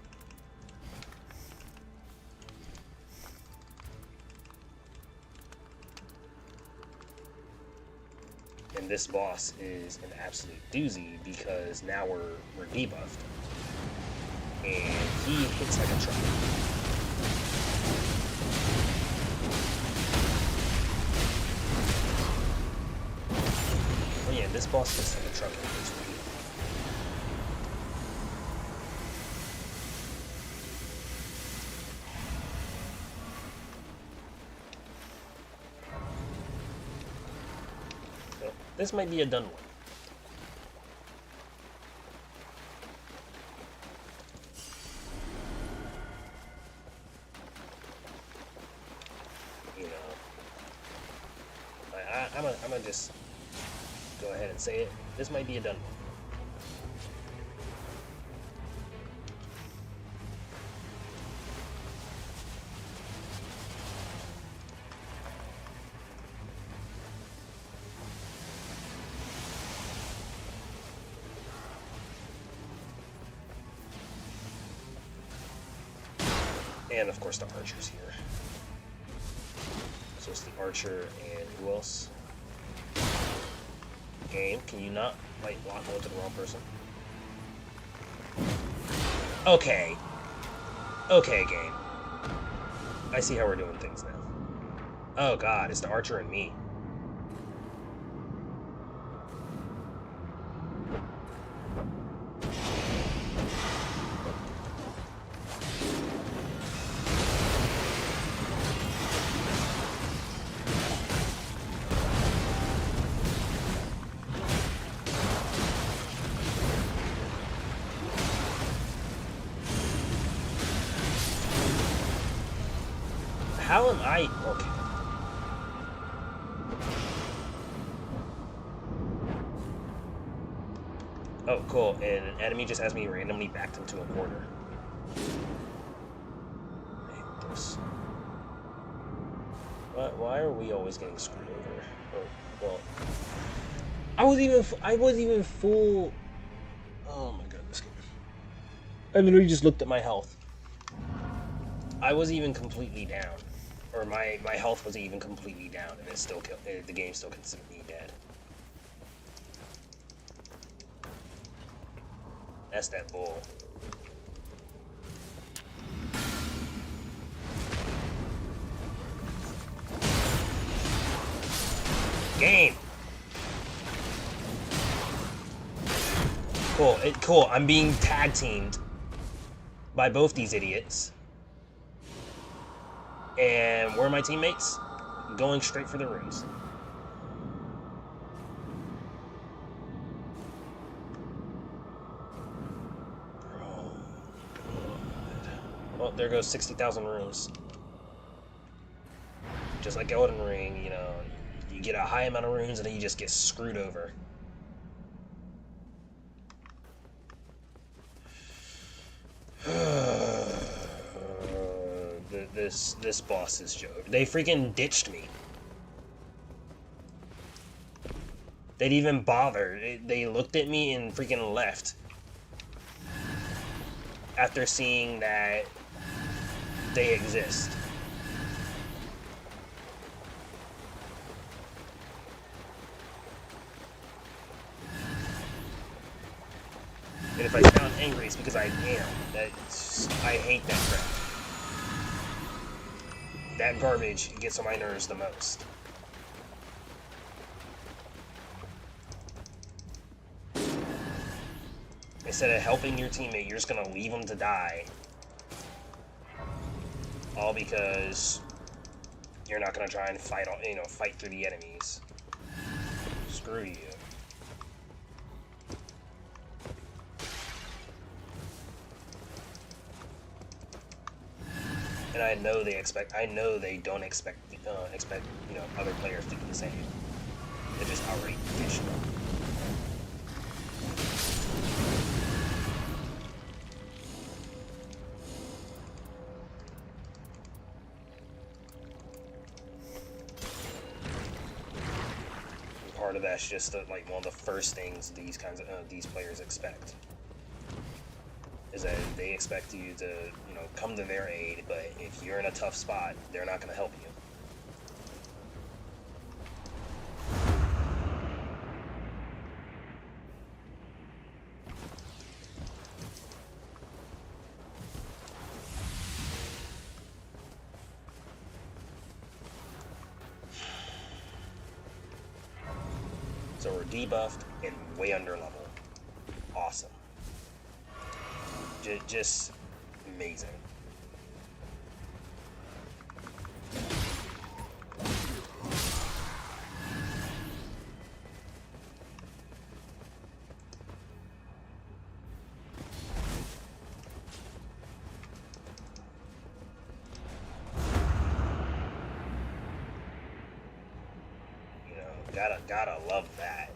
And this boss is an absolute doozy because now we're debuffed, and he hits like a truck. Oh yeah, this boss hits like a truck and hits repeatedly. This might be a done one. You know, I'm gonna just go ahead and say it. This might be a done one. And of course the archer's here. So it's the archer and who else? Game, can you not like lock onto the wrong person? Okay. Okay, game. I see how we're doing things now. Oh god, it's the archer and me. How am I? Okay. Oh, cool. And an enemy just has me randomly backed into a corner. I hate this. Why are we always getting screwed over? Oh, well. I wasn't even full. Oh my goodness. I literally just looked at my health. I wasn't even completely down. Or my health wasn't even completely down, and the game still considered me dead. That's that bull. Game. Cool. Cool. I'm being tag teamed by both these idiots. And where are my teammates? Going straight for the runes. Oh, well, there goes 60,000 runes. Just like Elden Ring, you know, You get a high amount of runes, and then you just get screwed over. This boss is joke. They freaking ditched me. They didn't even bother. They looked at me and freaking left. After seeing that they exist. And if I sound angry, it's because I am. I hate that crap. That garbage gets on my nerves the most. Instead of helping your teammate, you're just gonna leave them to die. All because you're not gonna try and fight through the enemies. Screw you. And I know they don't expect other players to do the same. They just outright ditch them. And part of that's just like one of the first things these players expect. Is that they expect you to, come to their aid, but if you're in a tough spot, they're not going to help you. So we're debuffed and way under level. Awesome. Just amazing. Gotta love that.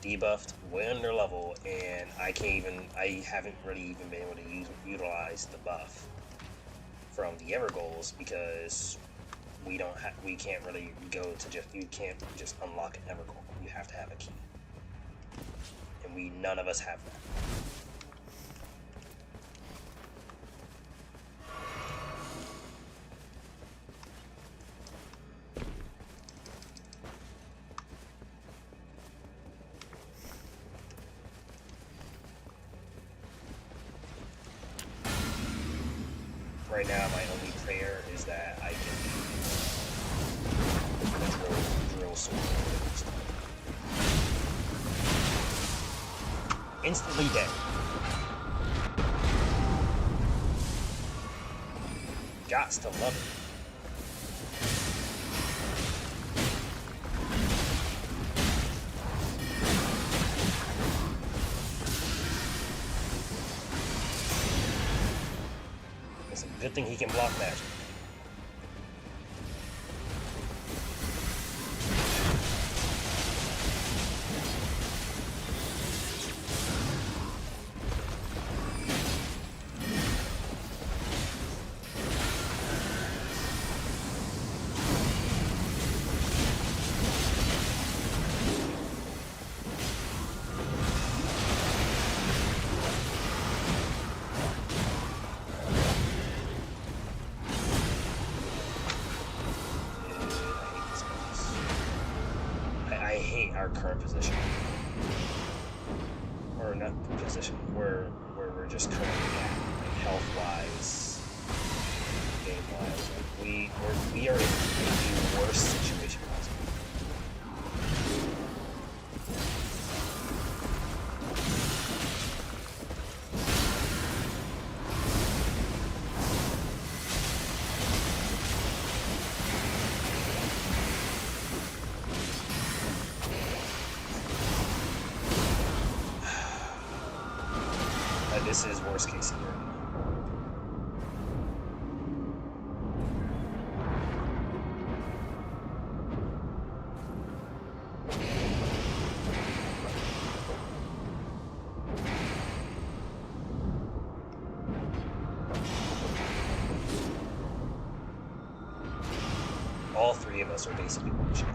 Debuffed, way under level, and I haven't really even been able to utilize the buff from the Ever Goals because you can't just unlock an Ever Goal. You have to have a key, and none of us have that. Right now, my only prayer is that I can drill sword. Instantly dead. Gots to love it. Good thing he can block magic. I hate our current position, or not position, where we're just currently at, like health-wise, game-wise. Like we are in the worst situation possible. This is worst case scenario. all three of us are basically one shot.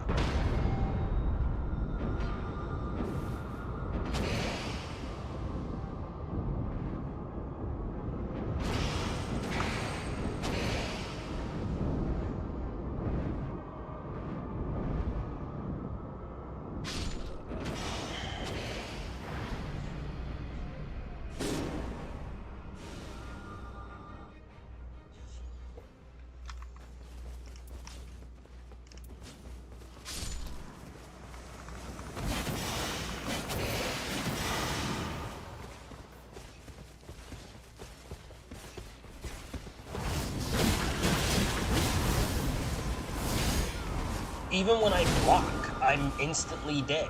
Even when I block, I'm instantly dead.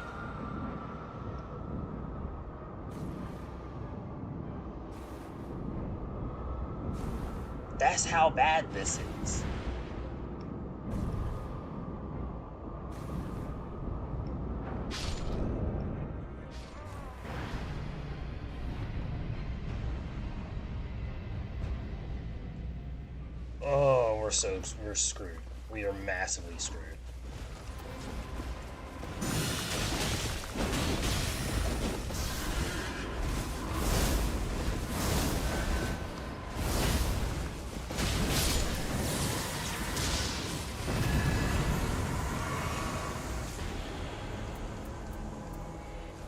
That's how bad this is. Oh, we're screwed. We are massively screwed.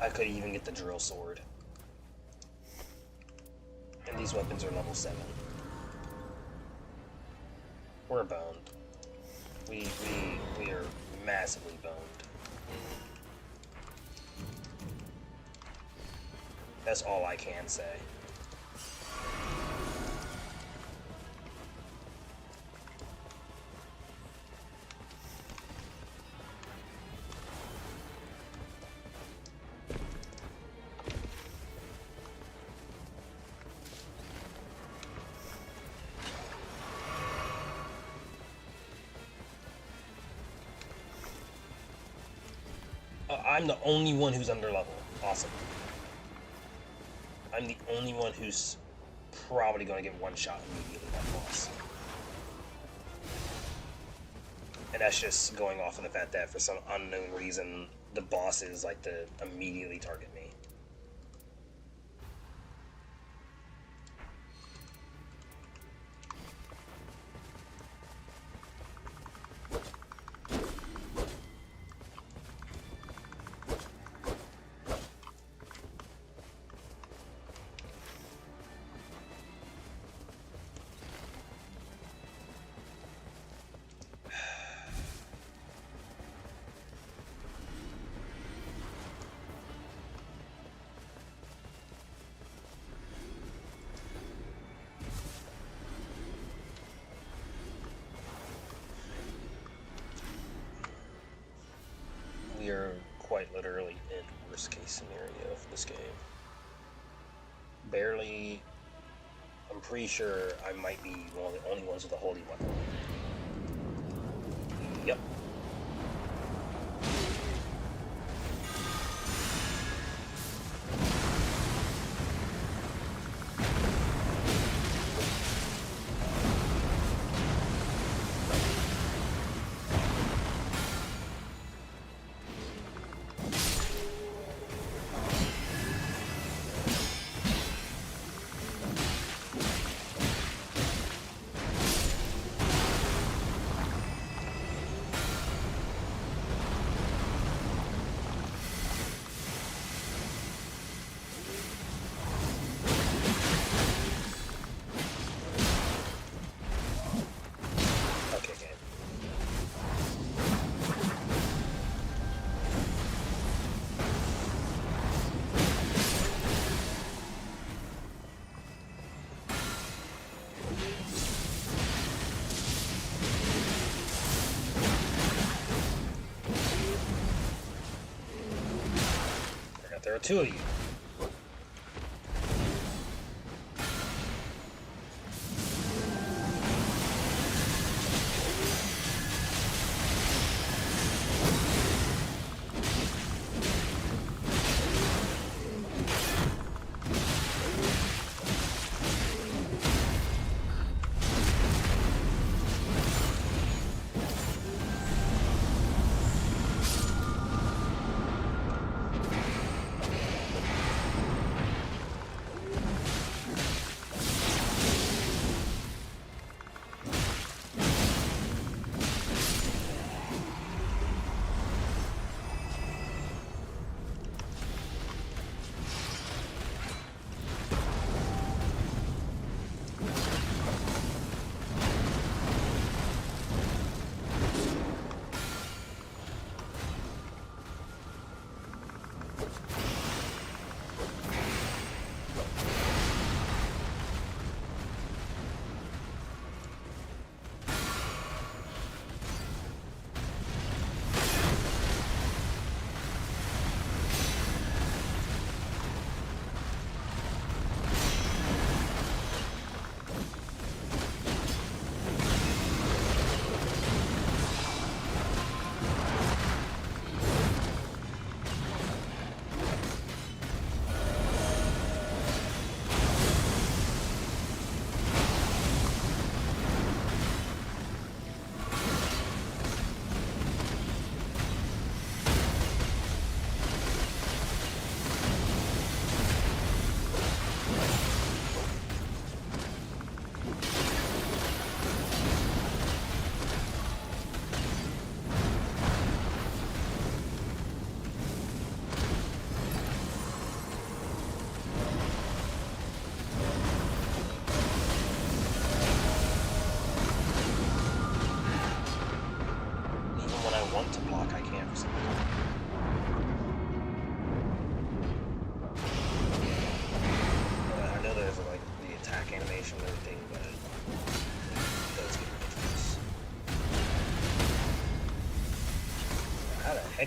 I could even get the drill sword. And these weapons are level 7. We're boned. We are massively boned. That's all I can say. I'm the only one who's under level. Awesome. I'm the only one who's probably going to get one shot immediately by boss. And that's just going off of the fact that for some unknown reason, the bosses like to immediately target me. We are quite literally in worst case scenario for this game. Barely. I'm pretty sure I might be one of the only ones with a holy weapon. Yep. There are two of you.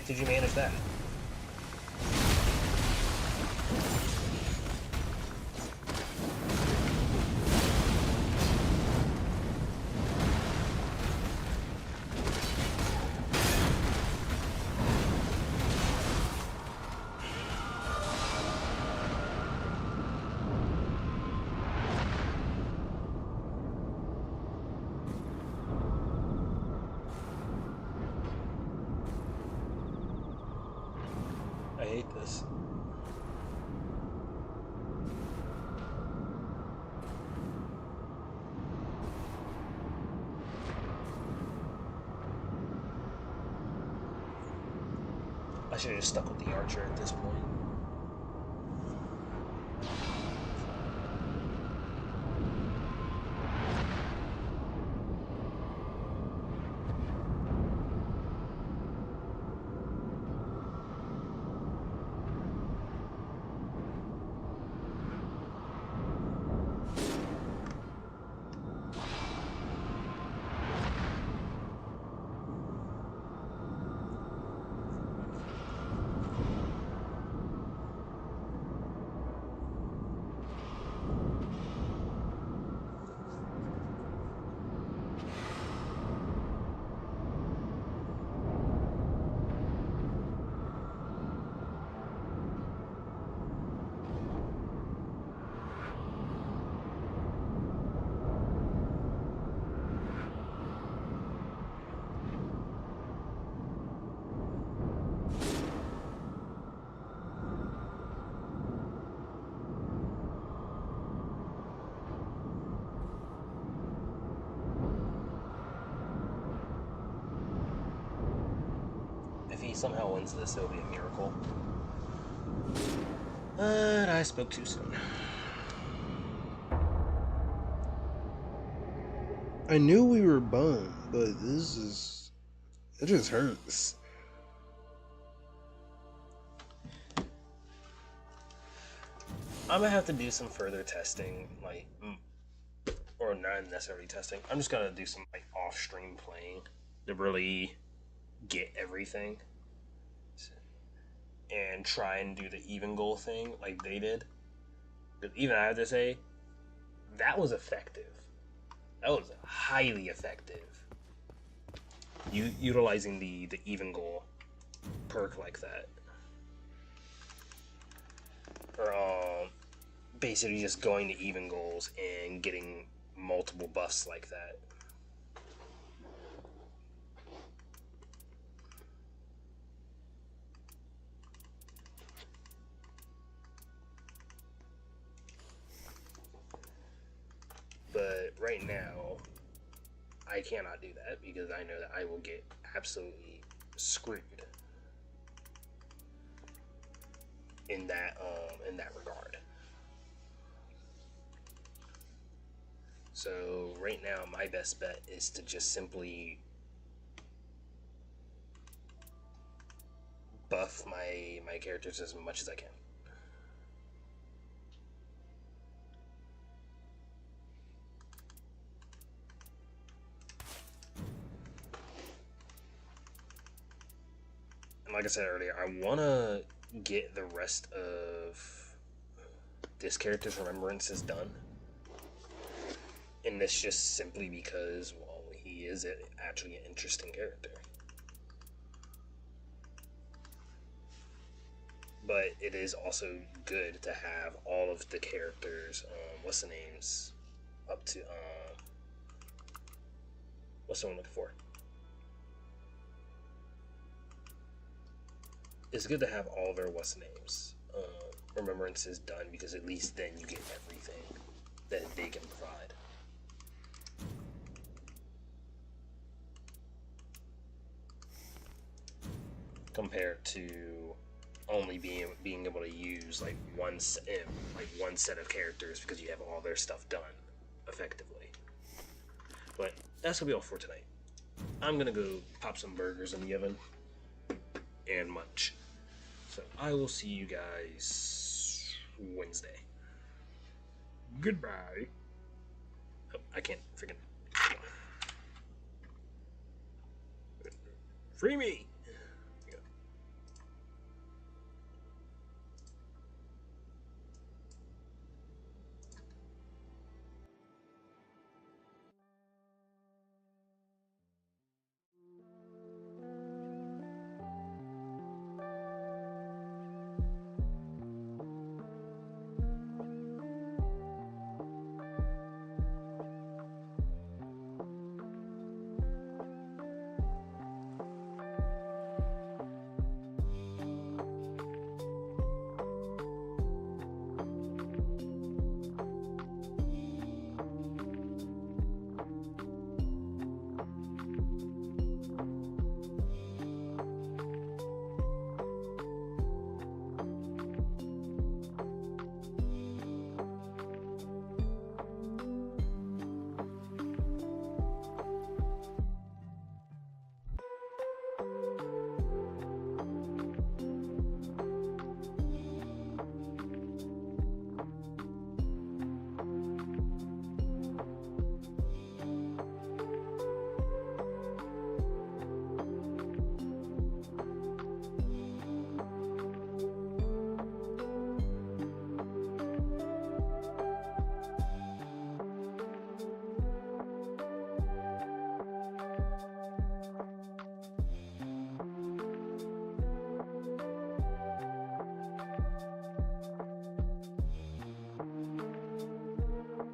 heck did you manage that? I hate this. I should have just stuck with the archer at this point. If he somehow wins this, it'll be a miracle. But I spoke too soon. I knew we were bummed, but it just hurts. I'm gonna have to do some further testing, like, or not necessarily testing. I'm just gonna do some like off-stream playing to really get everything and try and do the even goal thing like they did. Because even I have to say, that was effective. That was highly effective. Utilizing the even goal perk like that. Or basically just going to even goals and getting multiple buffs like that. But right now, I cannot do that because I know that I will get absolutely screwed in that regard. So right now, my best bet is to just simply buff my characters as much as I can. And like I said earlier, I want to get the rest of this character's remembrances done. And this just simply because, well, he is actually an interesting character. But it is also good to have all of the characters, what's the names, up to, what's the one I'm looking for? It's good to have all their what's the names, remembrances done, because at least then you get everything that they can provide. Compared to only being able to use like one set of characters because you have all their stuff done effectively. But that's gonna be all for tonight. I'm gonna go pop some burgers in the oven and munch. So I will see you guys Wednesday. Goodbye. Oh, I can't freaking free me.